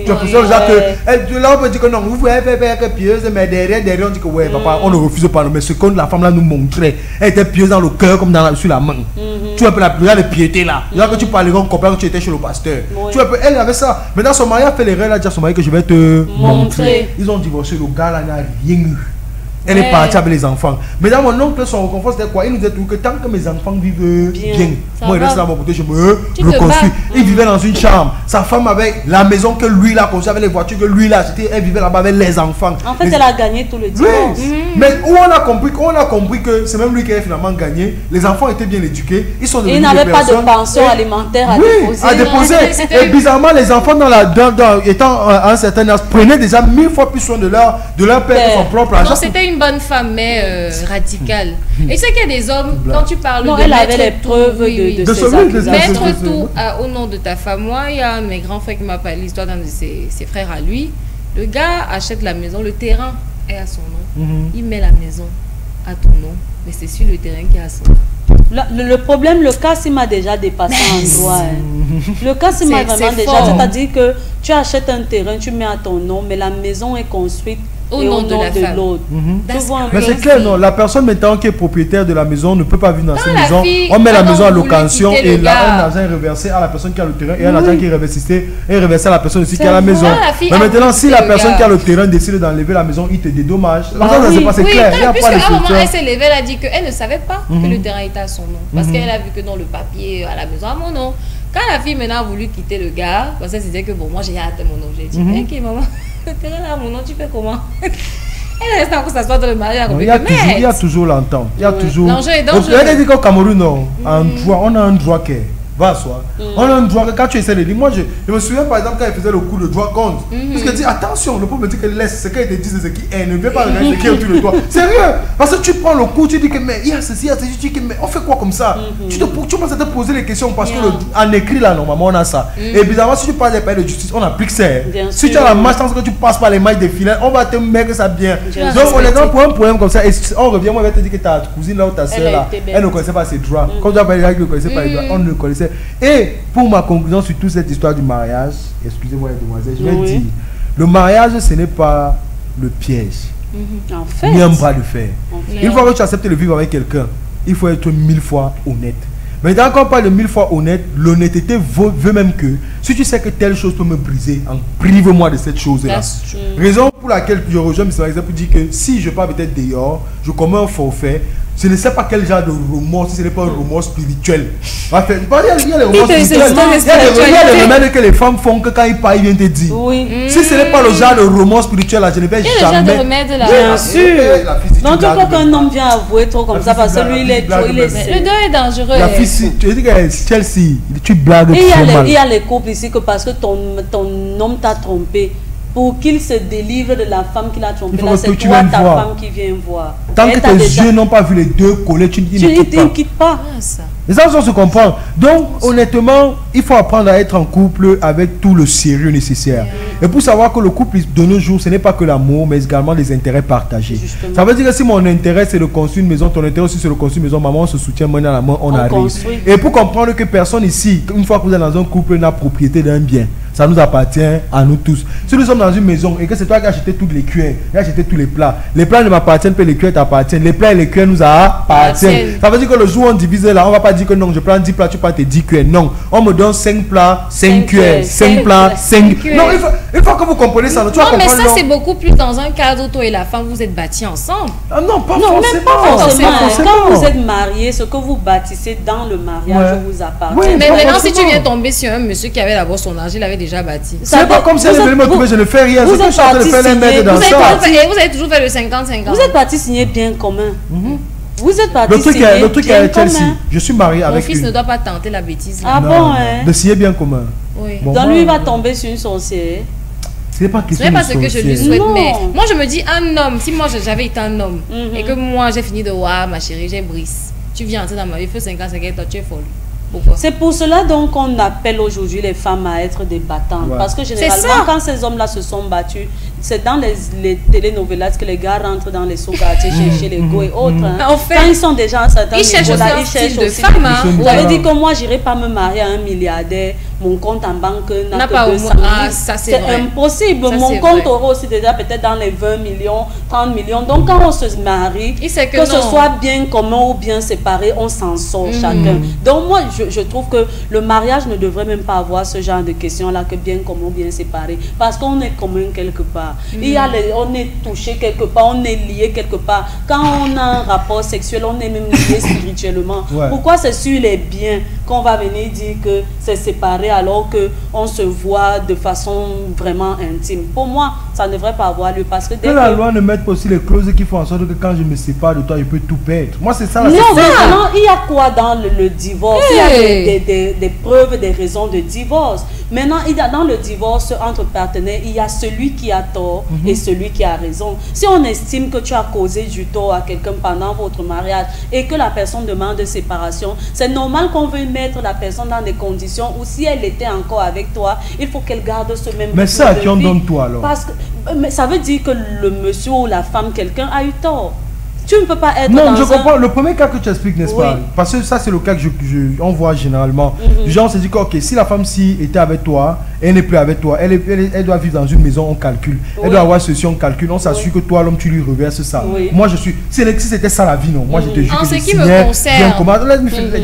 Speaker 3: Tu as l'impression que là on peut dire que non, vous pouvez faire que pieuse, mais derrière on dit que ouais, papa, on ne refuse pas. Mais ce que la femme là nous montrait, elle était pieuse dans le cœur comme sur la main. Tu vois un peu la piété là. Là que tu parlais comme copain que tu étais chez le pasteur. Tu vois, elle avait ça. Maintenant, son mari a fait l'erreur, elle a dit à son mari que je vais te montrer. Ils ont divorcé, le gars là n'a rien eu. Elle est partie avec les enfants. Mais dans mon oncle, son reconfort, c'était quoi? Il nous disait tout que tant que mes enfants vivent bien, moi, il reste là à mon côté, je me reconstruis. Il vivait dans une chambre. Sa femme avait la maison que lui, il a construit, avec les voitures que lui, il a achetées. Elle vivait là-bas avec les enfants.
Speaker 1: En fait, elle a gagné tout le divorce.
Speaker 3: Mais où on a compris que c'est même lui qui a finalement gagné. Les enfants étaient bien éduqués. Ils sont devenus
Speaker 1: des personnes. Ils n'avaient pas de pension alimentaire à déposer.
Speaker 3: Et bizarrement, les enfants, étant à un certain âge, prenaient déjà 1000 fois plus soin de leur père que son propre argent.
Speaker 2: C'était une bonne femme, mais radicale. Et c'est qu'il y a des hommes, quand tu parles
Speaker 1: de
Speaker 2: elle
Speaker 1: avait les preuves de
Speaker 2: ses mettre tout au nom de ta femme. Moi, il y a un de mes grands frères qui m'a parlé l'histoire d'un de ses frères à lui. Le gars achète la maison, le terrain est à son nom. Il met la maison à ton nom, mais c'est sur le terrain qui est à son nom.
Speaker 1: Le problème, le cas s'il m'a déjà dépassé en droit. Le cas s'il m'a vraiment déjà, c'est-à-dire que tu achètes un terrain, tu mets à ton nom, mais la maison est construite
Speaker 2: au nom de l'autre.
Speaker 3: Mais c'est clair, non. La personne maintenant qui est propriétaire de la maison ne peut pas vivre dans cette maison. On met la maison à location et là, un argent est reversé à la personne qui a le terrain et un argent qui est reversé à la personne aussi qui a la maison. Mais maintenant, si la personne qui a le terrain décide d'enlever la maison, il te dédommage. C'est clair. Il n'y a pas de solution.
Speaker 2: Elle s'est levée, elle a dit qu'elle ne savait pas que le terrain était à son nom. Parce qu'elle a vu que dans le papier à la maison, à mon nom. Quand la fille maintenant a voulu quitter le gars, parce qu'elle se disait que bon, moi j'ai hâte mon nom. J'ai dit, ok maman, le terrain là, mon nom, tu fais comment? Elle reste encore s'asseoir dans le mariage.
Speaker 3: Il y a toujours l'entente. Il y a toujours.
Speaker 2: L'enjeu est dangereux.
Speaker 3: Elle a dit qu'au Cameroun, non, on a un droit qui est. Va asseoir. On a un droit que quand tu essaies de dire, moi je me souviens par exemple quand elle faisait le coup de droit compte. Parce qu'elle dit attention, le pauvre me dit qu'elle laisse, c'est qu'elle te dit ce qui est, ne veut pas regarder ce qui est autour de toi. Sérieux, parce que tu prends le coup, tu dis que mais il y a ceci, tu dis que mais on fait quoi comme ça? Tu commences à te poser les questions parce que en écrit là normalement on a ça. Et bizarrement si tu parles des pays de justice, on applique ça. Si tu as la marche, que tu passes par les mailles des filets, on va te mettre ça bien. Donc on est dans pour un problème comme ça et on revient, moi je vais te dire que ta cousine là ou ta soeur là, elle ne connaissait pas ses droits. Comme tu as parlé avec ne connaissait pas les droits, on ne connaissait. Et pour ma conclusion sur toute cette histoire du mariage, excusez-moi les demoiselles, je vais dire, le mariage ce n'est pas le piège,
Speaker 1: en fait,
Speaker 3: ni un bras de fer. Une fois que tu acceptes de vivre avec quelqu'un, il faut être 1000 fois honnête. Mais quand on parle de 1000 fois honnête, l'honnêteté veut même que si tu sais que telle chose peut me briser, prive-moi de cette chose-là. Raison pour laquelle je rejoins par exemple pour dire que si je pars peut-être dehors, je commets un forfait. Je ne sais pas quel genre de remords, si ce n'est pas un remords spirituel. Enfin, il y a les remords spirituels. Il y a des remèdes que les femmes font que quand ils partent, ils viennent te dire. Si ce n'est pas le genre de remords spirituel, là, je ne vais jamais.
Speaker 2: Il y a le genre de remède là.
Speaker 1: Bien sûr. Donc tu crois qu'un homme vient avouer trop comme ça parce que lui, il est trop.
Speaker 2: Le deuil est dangereux.
Speaker 3: La fille, tu dis que Chelsea, tu blagues trop mal.
Speaker 1: Il y a les couples ici que parce que ton homme t'a trompé. Pour qu'il se délivre de la femme qui l'a trompé, là, c'est toi ta femme qui vient voir.
Speaker 3: Tant que tes yeux n'ont pas vu les deux collés, tu ne quittes pas. Les gens se comprennent. Donc, honnêtement, il faut apprendre à être en couple avec tout le sérieux nécessaire. Et pour savoir que le couple de nos jours, ce n'est pas que l'amour, mais également des intérêts partagés. Justement. Ça veut dire que si mon intérêt, c'est de construire une maison, ton intérêt aussi, c'est de construire une maison, maman, on se soutient, main dans la main, on arrive. Construit. Et pour comprendre que personne ici, une fois que vous êtes dans un couple, n'a propriété d'un bien. Ça nous appartient à nous tous. Si nous sommes dans une maison et que c'est toi qui as acheté toutes les cuillères, qui as acheté tous les plats ne m'appartiennent pas, les cuillères t'appartiennent, les plats et les cuillères nous appartiennent. Ça veut dire que le jour où on divise là, on ne va pas dire que non, je prends 10 plats, tu prends tes 10 cuillères. Non, on me donne 5 plats, 5 cuillères, 5 plats, 5 cuillères. Non, il faut que vous compreniez ça.
Speaker 2: Non, mais ça c'est beaucoup plus dans un cadre où toi et la femme vous êtes bâtis ensemble.
Speaker 3: Ah non, pas
Speaker 1: non,
Speaker 3: forcément.
Speaker 1: Même pas forcément. Quand vous êtes mariés, ce que vous bâtissez dans le mariage vous appartient.
Speaker 2: Mais maintenant, si tu viens tomber sur un monsieur qui avait d'abord son âge, il avait déjà bâti.
Speaker 3: C'est pas comme si elle venait me trouver, je ne fais rien.
Speaker 1: Vous avez
Speaker 2: toujours fait le 50-50.
Speaker 1: Vous êtes parti signer bien commun. Vous êtes parti signer bien commun.
Speaker 3: Le truc est Chelsea. Je suis marié avec
Speaker 2: mon fils ne doit pas tenter la bêtise.
Speaker 1: Ah bon, hein?
Speaker 3: De signer bien commun.
Speaker 2: Oui.
Speaker 1: Donc lui, il va tomber sur une sorcière.
Speaker 3: C'est pas question.
Speaker 2: Ce n'est pas ce que je lui souhaite, mais moi je me dis un homme, si moi j'avais été un homme et que moi j'ai fini de voir ma chérie, j'ai brise. Tu viens entrer dans ma vie, il faut 50-50, toi tu es folle.
Speaker 1: C'est pour cela donc qu'on appelle aujourd'hui les femmes à être des battantes. Parce que généralement, quand ces hommes-là se sont battus, c'est dans les télénovelas que les gars rentrent dans les sous-quartiers chercher les go et autres.
Speaker 2: En fait,
Speaker 1: quand ils sont déjà à un certain
Speaker 2: niveau, ils cherchent aussi de femmes.
Speaker 1: Vous avez dit que moi, je n'irai pas me marier à un milliardaire. Mon compte en banque n'a que 200 000. C'est impossible. Mon compte aura aussi déjà peut-être dans les 20 millions, 30 millions. Donc quand on se marie, que ce soit bien commun ou bien séparé, on s'en sort chacun. Donc moi, je trouve que le mariage ne devrait même pas avoir ce genre de questions-là, que bien commun ou bien séparé. Parce qu'on est commun quelque part. On est touché quelque part, on est lié quelque part. Quand on a un rapport sexuel, on est même lié spirituellement. Pourquoi c'est sur les biens qu'on va venir dire que c'est séparé alors qu'on se voit de façon vraiment intime? Pour moi, ça ne devrait pas avoir lieu parce que...
Speaker 3: la loi ne met pas aussi les clauses qui font en sorte que quand je me sépare de toi, je peux tout perdre. Moi, c'est ça.
Speaker 1: Non, maintenant, il y a quoi dans le divorce? Il y a des preuves, des raisons de divorce. Maintenant, dans le divorce entre partenaires, il y a celui qui a tort et celui qui a raison. Si on estime que tu as causé du tort à quelqu'un pendant votre mariage et que la personne demande séparation, c'est normal qu'on veuille mettre la personne dans des conditions où si elle était encore avec toi, il faut qu'elle garde ce même...
Speaker 3: Mais ça, qui en donne toi alors?
Speaker 1: Parce que mais ça veut dire que le monsieur ou la femme, quelqu'un a eu tort. Tu ne peux pas être
Speaker 3: non, je comprends. Le premier cas que tu expliques, n'est-ce pas? Parce que ça, c'est le cas que on voit généralement. Les gens se disent que, ok, si la femme était avec toi, elle n'est plus avec toi. Elle doit vivre dans une maison, on calcule. Elle doit avoir ceci, on calcule. On s'assure que toi, l'homme, tu lui reverses ça. Moi, je suis... Si c'était ça la vie, non. Moi, je te jure que je signais bien commun.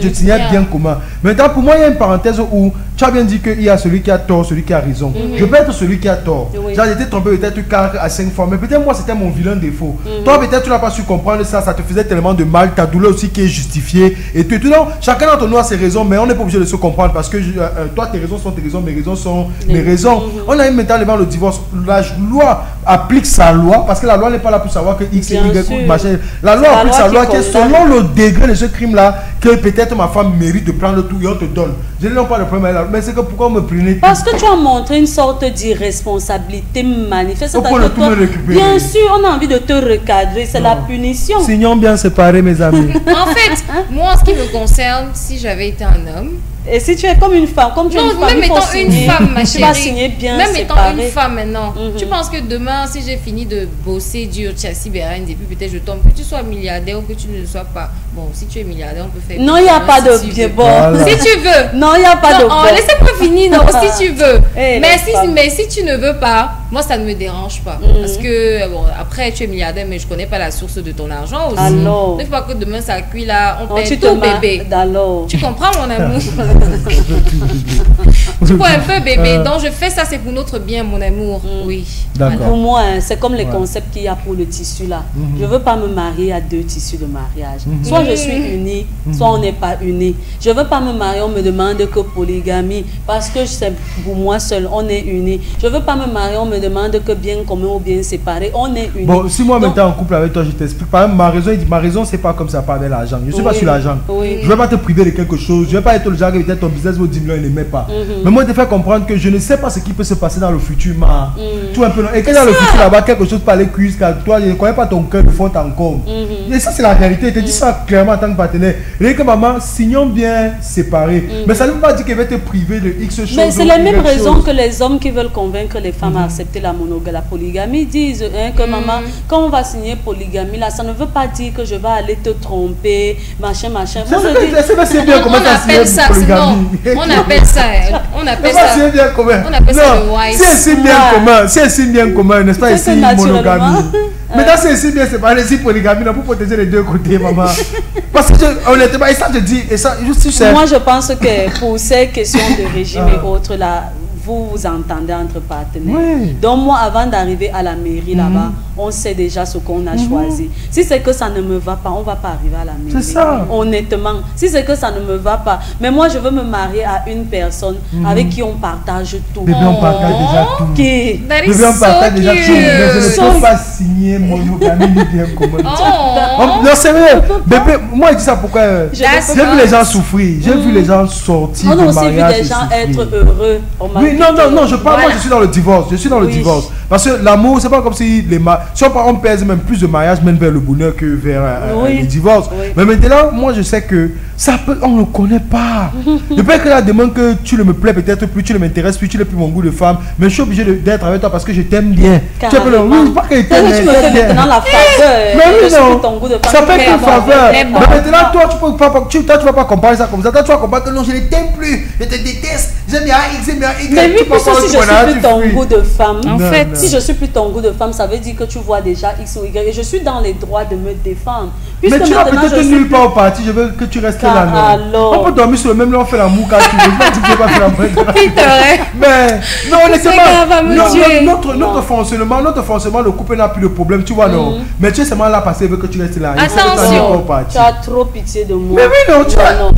Speaker 3: Je signais bien commun. Maintenant, pour moi, il y a une parenthèse où tu as bien dit qu'il y a celui qui a tort, celui qui a raison. Je peux être celui qui a tort. J'ai été trompé peut-être 4 à 5 fois, mais peut-être moi, c'était mon vilain défaut. Toi, peut-être tu n'as pas su comprendre ça, ça te faisait tellement de mal, ta douleur aussi qui est justifiée. Et tout. Donc, chacun d'entre nous a ses raisons, mais on n'est pas obligé de se comprendre parce que toi, tes raisons sont tes raisons, mes raisons sont mes raisons. On a eu maintenant devant le divorce. La loi applique sa loi parce que la loi n'est pas là pour savoir que X et Y machin. La loi applique sa loi qui est selon le degré de ce crime-là que peut-être ma femme mérite de prendre tout et on te donne. Je n'ai pas de problème là, mais c'est que pourquoi on me prenait
Speaker 1: parce que tu as montré une sorte d'irresponsabilité manifeste.
Speaker 3: Pourquoi le tout me récupérer?
Speaker 1: Bien sûr, on a envie de te recadrer, c'est la punition.
Speaker 3: Signons bien séparés, mes amis.
Speaker 2: En fait, moi, en ce qui me concerne, si j'avais été un homme,
Speaker 1: et si tu es comme une femme, comme tu es une femme,
Speaker 2: même étant une femme, ma chérie,
Speaker 1: tu vas signer bien
Speaker 2: même
Speaker 1: séparé.
Speaker 2: étant une femme maintenant, tu penses que demain, si j'ai fini de bosser dur, chassis, Bérane, et puis peut-être je tombe, que tu sois milliardaire ou que tu ne le sois pas. Bon, si tu es milliardaire, on peut faire.
Speaker 1: Non, il n'y a pas de bien bon.
Speaker 3: Voilà.
Speaker 2: Si tu veux.
Speaker 1: Non, il n'y a pas de bon.
Speaker 2: Laissez-moi finir, non, si tu veux.
Speaker 1: Mais
Speaker 2: si tu ne veux pas, moi, ça ne me dérange pas. Parce que, bon, après, tu es milliardaire, mais je ne connais pas la source de ton argent aussi.
Speaker 1: Alors.
Speaker 2: Ne faut pas que demain, ça cuit là, on perd
Speaker 1: tu
Speaker 2: tout bébé.
Speaker 1: Alors.
Speaker 2: Tu comprends, mon amour? Tu vois un peu bébé, donc je fais ça, c'est pour notre bien, mon amour. Oui.
Speaker 3: D'accord.
Speaker 1: Pour moi, c'est comme les concepts qu'il y a pour le tissu là. Je ne veux pas me marier à 2 tissus de mariage. Soit je suis unie, soit on n'est pas unis. Je ne veux pas me marier, on me demande que polygamie, parce que c'est pour moi seul, on est unis. Je ne veux pas me marier, on me demande que bien commun ou bien séparé, on est unis.
Speaker 3: Bon, si moi maintenant en couple avec toi, je t'explique. Par exemple, ma raison, c'est pas comme ça, pas avec l'argent. Je ne suis pas sur l'argent. Je ne vais pas te priver de quelque chose. Je ne vais pas être le genre que peut-être ton business vaut 10 millions, il ne met pas. Mais moi, je te fais comprendre que je ne sais pas ce qui peut se passer dans le futur, tu vois un peu. Et que dans le futur là-bas, quelque chose par les cuisses, toi, je ne connais pas ton cœur de fond encore. Et ça, c'est la réalité. Je te dis ça clairement en tant que partenaire. Et que maman, signons bien séparés. Mais ça ne veut pas dire qu'elle va te priver de X choses.
Speaker 1: Mais c'est les mêmes raisons que les hommes qui veulent convaincre les femmes à accepter la monogamie, la polygamie, disent que maman, quand on va signer polygamie, là, ça ne veut pas dire que je vais aller te tromper, machin.
Speaker 3: C'est bien comment ça
Speaker 2: appelle ça, on appelle ça,
Speaker 3: c'est bien commun.
Speaker 2: On appelle ça le wise.
Speaker 3: C'est si bien commun, n'est-ce pas, ici, monogamie. Maintenant, c'est si bien séparé, si polygamie, pour protéger les deux côtés, maman. Parce que, honnêtement, et ça, je dis, et ça, je sais.
Speaker 1: Moi, je pense que pour ces questions de régime et autres, là, vous entendez entre partenaires. Donc moi, avant d'arriver à la mairie là-bas, on sait déjà ce qu'on a choisi. Si c'est que ça ne me va pas, on ne va pas arriver à la mairie.
Speaker 3: C'est ça.
Speaker 1: Honnêtement. Si c'est que ça ne me va pas. Mais moi, je veux me marier à une personne avec qui on partage tout.
Speaker 3: Bébé, on partage déjà tout. Bébé, on partage déjà tout. Mais je ne peux pas signer monogamie ni bien commun. Non, c'est vrai. Bébé, moi, je dis ça pourquoi j'ai vu les gens souffrir. J'ai vu les gens sortir
Speaker 1: du mariage.
Speaker 3: On a aussi vu
Speaker 1: des gens être heureux.
Speaker 3: Non, je parle, moi je suis dans le divorce. Je suis dans le divorce. Parce que l'amour, c'est pas comme si si on pèse même plus de mariage, même vers le bonheur que vers le divorce. Mais maintenant, moi je sais que ça peut, on ne connaît pas. Depuis que la demande que tu ne me plais peut-être plus, tu ne m'intéresses plus, tu n'es plus mon goût de femme, mais je suis obligé d'être avec toi parce que je t'aime bien. Tu peux pas que je t'aime bien.
Speaker 1: Tu me fais maintenant la faveur.
Speaker 3: Mais oui, non. Ça fait qu'une faveur. Mais maintenant, toi, tu ne vas pas comparer ça comme ça. Toi, tu vas comparer que non, je ne t'aime plus, je te déteste, j'aime bien X, j'aime bien Y.
Speaker 1: Mais oui, puisque si je suis plus ton goût de femme,
Speaker 2: en fait,
Speaker 1: si je suis plus ton goût de femme, ça veut dire que tu vois déjà X ou Y et je suis dans les droits de me défendre.
Speaker 3: Mais tu vas peut-être nulle part au parti, je veux que tu restes là. On peut dormir sur le même lit, on fait l'amour quand tu veux. Tu ne peux pas faire l'amour. Mais non, honnêtement, notre fonctionnement, le couple n'a plus de problème, tu vois, non. Mais tu es seulement là parce qu'il veut que tu restes là.
Speaker 2: Attention,
Speaker 1: tu as trop pitié de moi.
Speaker 3: Mais oui, non, tu vois.
Speaker 2: Non,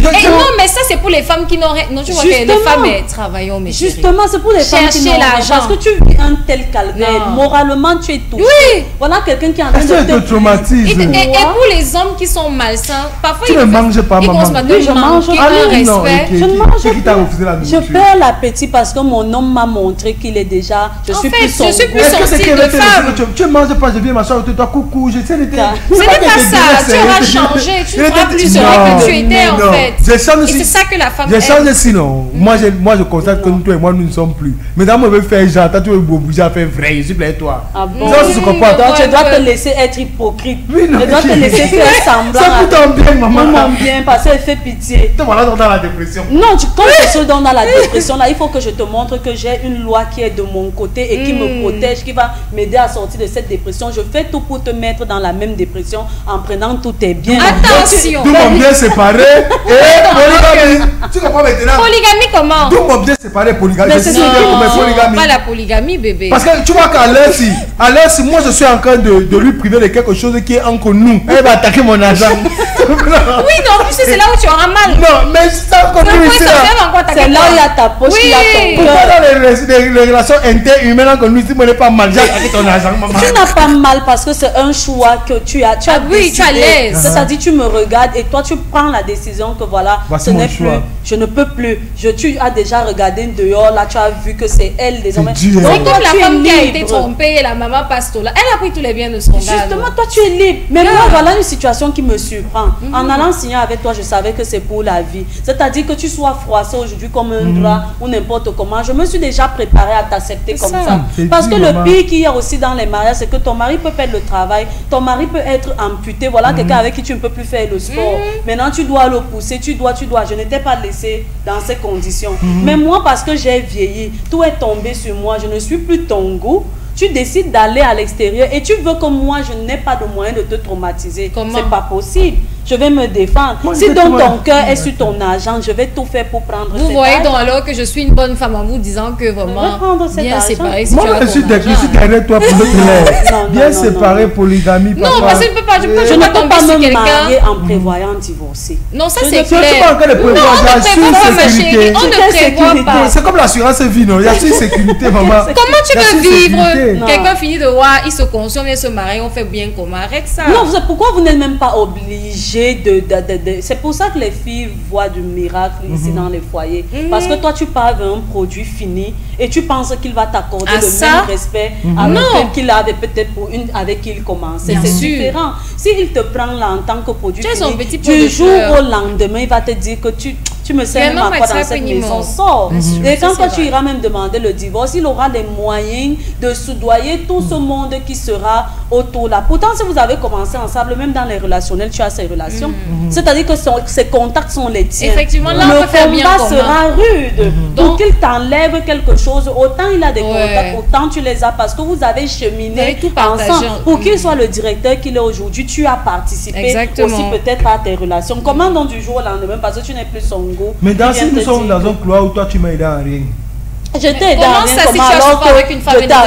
Speaker 2: mais ça c'est pour les femmes qui n'auraient. Non, tu vois que les femmes travaillons, mes chéris.
Speaker 1: Justement, c'est pour les femmes qui n'ont l'argent. Parce que tu vis un tel calvaire. Moralement, tu es touché.
Speaker 2: Oui.
Speaker 1: Voilà quelqu'un qui est en train de te
Speaker 3: traumatise.
Speaker 2: Et pour les hommes qui sont malsains, parfois
Speaker 3: tu ne manges pas, maman.
Speaker 1: Oui, je mange pas.
Speaker 3: Je ne mange pas.
Speaker 1: Je perds l'appétit parce que mon homme m'a montré qu'il est déjà. Je suis plus sensible
Speaker 3: de femme. Tu ne manges pas, je viens m'asseoir avec toi, coucou, j'essaie de te.
Speaker 2: Ce n'est pas ça, tu auras changé, tu ne seras plus celui que tu étais en fait. Et c'est ça que la femme
Speaker 3: aime. J'ai changé sinon. Moi je constate que toi et moi nous ne sommes plus. Mais dans moi je veux faire genre, tu veux bouger à faire vrai, je suis plein toi.
Speaker 1: Ah bon?
Speaker 3: Ça c'est ce qu'on parle.
Speaker 1: Donc tu dois te laisser être hypocrite.
Speaker 3: Oui, non.
Speaker 1: Tu dois te laisser faire semblant.
Speaker 3: Ça pour ton bien, maman.
Speaker 1: Pour mon bien parce c'est fait pitié.
Speaker 3: Te voilà dans la dépression.
Speaker 1: Non, quand je suis dans la dépression, là, il faut que je te montre que j'ai une loi qui est de mon côté et qui me protège, qui va m'aider à sortir de cette dépression. Je fais tout pour te mettre dans la même dépression en prenant tous tes biens.
Speaker 2: Attention.
Speaker 3: Tout mon bien séparé et polygamie. Tu comprends maintenant?
Speaker 2: Polygamie comment?
Speaker 3: Tout mon bien séparé, polygamie.
Speaker 2: Non, pas la polygamie, bébé.
Speaker 3: Parce que tu vois qu'à l'heure si moi je suis en train de lui priver de quelque chose qui est entre nous, elle va attaquer mon argent.
Speaker 2: Oui, non, en plus c'est là où tu auras mal.
Speaker 3: Non, mais ça continue ici là.
Speaker 1: C'est là où il y a ta poche, il y a ton cœur.
Speaker 3: Pourquoi dans les relations interhumaines entre nous, si on n'est pas mal, j'ai attaqué ton argent, maman.
Speaker 1: Tu n'as pas mal parce que c'est un choix que tu as. Tu as
Speaker 2: oui, tu as l'aise.
Speaker 1: C'est-à-dire tu me regardes et toi tu prends la décision que voilà, ce n'est plus, je ne peux plus. Tu as déjà regardé dehors, là tu as vu que c'est elle désormais.
Speaker 2: C'est comme la femme qui a été trompée et la maman passe là. Elle a pris tous les biens de son gars.
Speaker 1: Justement, toi tu es libre. Mais moi, voilà une situation qui me surprend. En allant signer avec toi, je savais que c'est pour la vie. C'est-à-dire que tu sois froissé aujourd'hui comme un drap ou n'importe comment. Je me suis déjà préparée à t'accepter comme ça. Parce que le pire qu'il y a aussi dans les mariages, c'est que ton mari peut perdre le travail, ton mari peut être amputé. Voilà quelqu'un avec qui tu ne peux plus faire le sport. Maintenant, tu dois le pousser, tu dois. Je n'étais pas laissée dans ces conditions. Mais moi, parce que j'ai vieilli, tout est tombé sur moi. Je ne suis plus ton goût. Tu décides d'aller à l'extérieur et tu veux que moi, je n'ai pas de moyen de te traumatiser. C'est pas possible. Je vais me défendre. Moi, si donc ton cœur est sur ton argent, je vais tout faire pour prendre
Speaker 2: Vous voyez donc alors que je suis une bonne femme en vous disant que vraiment bien séparé.
Speaker 3: Moi, je suis derrière toi pour te bien séparé, polygamie.
Speaker 2: Non, parce que je ne peux pas. Je
Speaker 1: ne peux pas me marier en prévoyant divorcer.
Speaker 2: Non, ça c'est clair.
Speaker 3: Tu n'es pas encore de prévoir.
Speaker 2: On ne prévoit pas.
Speaker 3: C'est comme l'assurance vie, non? Il y a une sécurité, maman.
Speaker 2: Comment tu veux vivre? Quelqu'un finit de voir, il se consomme, il se marie, on fait bien comment? Arrête ça.
Speaker 1: Non, pourquoi vous n'êtes même pas obligé c'est pour ça que les filles voient du miracle ici dans les foyers. Parce que toi, tu parles d'un produit fini et tu penses qu'il va t'accorder le même respect avec qu'il avait peut-être pour une avec qui il commençait. C'est différent. S'il te prend là en tant que produit fini, du jour au lendemain, il va te dire que tu me sers même à quoi dans cette maison, sors. Et quand toi, tu iras même demander le divorce, il aura les moyens de soudoyer tout ce monde qui sera autour là. Pourtant, si vous avez commencé ensemble, même dans les relationnels, tu as ces relations. C'est-à-dire que ces contacts sont les tiens.
Speaker 2: Effectivement, là,
Speaker 1: le combat sera rude. Donc, il t'enlève quelque chose. Autant il a des contacts, autant tu les as parce que vous avez cheminé ensemble. Pour qu'il soit le directeur qu'il est aujourd'hui, tu as participé aussi peut-être à tes relations. Comment donc du jour au lendemain, parce que tu n'es plus son goût.
Speaker 3: Mais dans si nous sommes dans un couloir où toi tu m'as aidé à rien.
Speaker 1: Je t'ai aidé à rien, alors que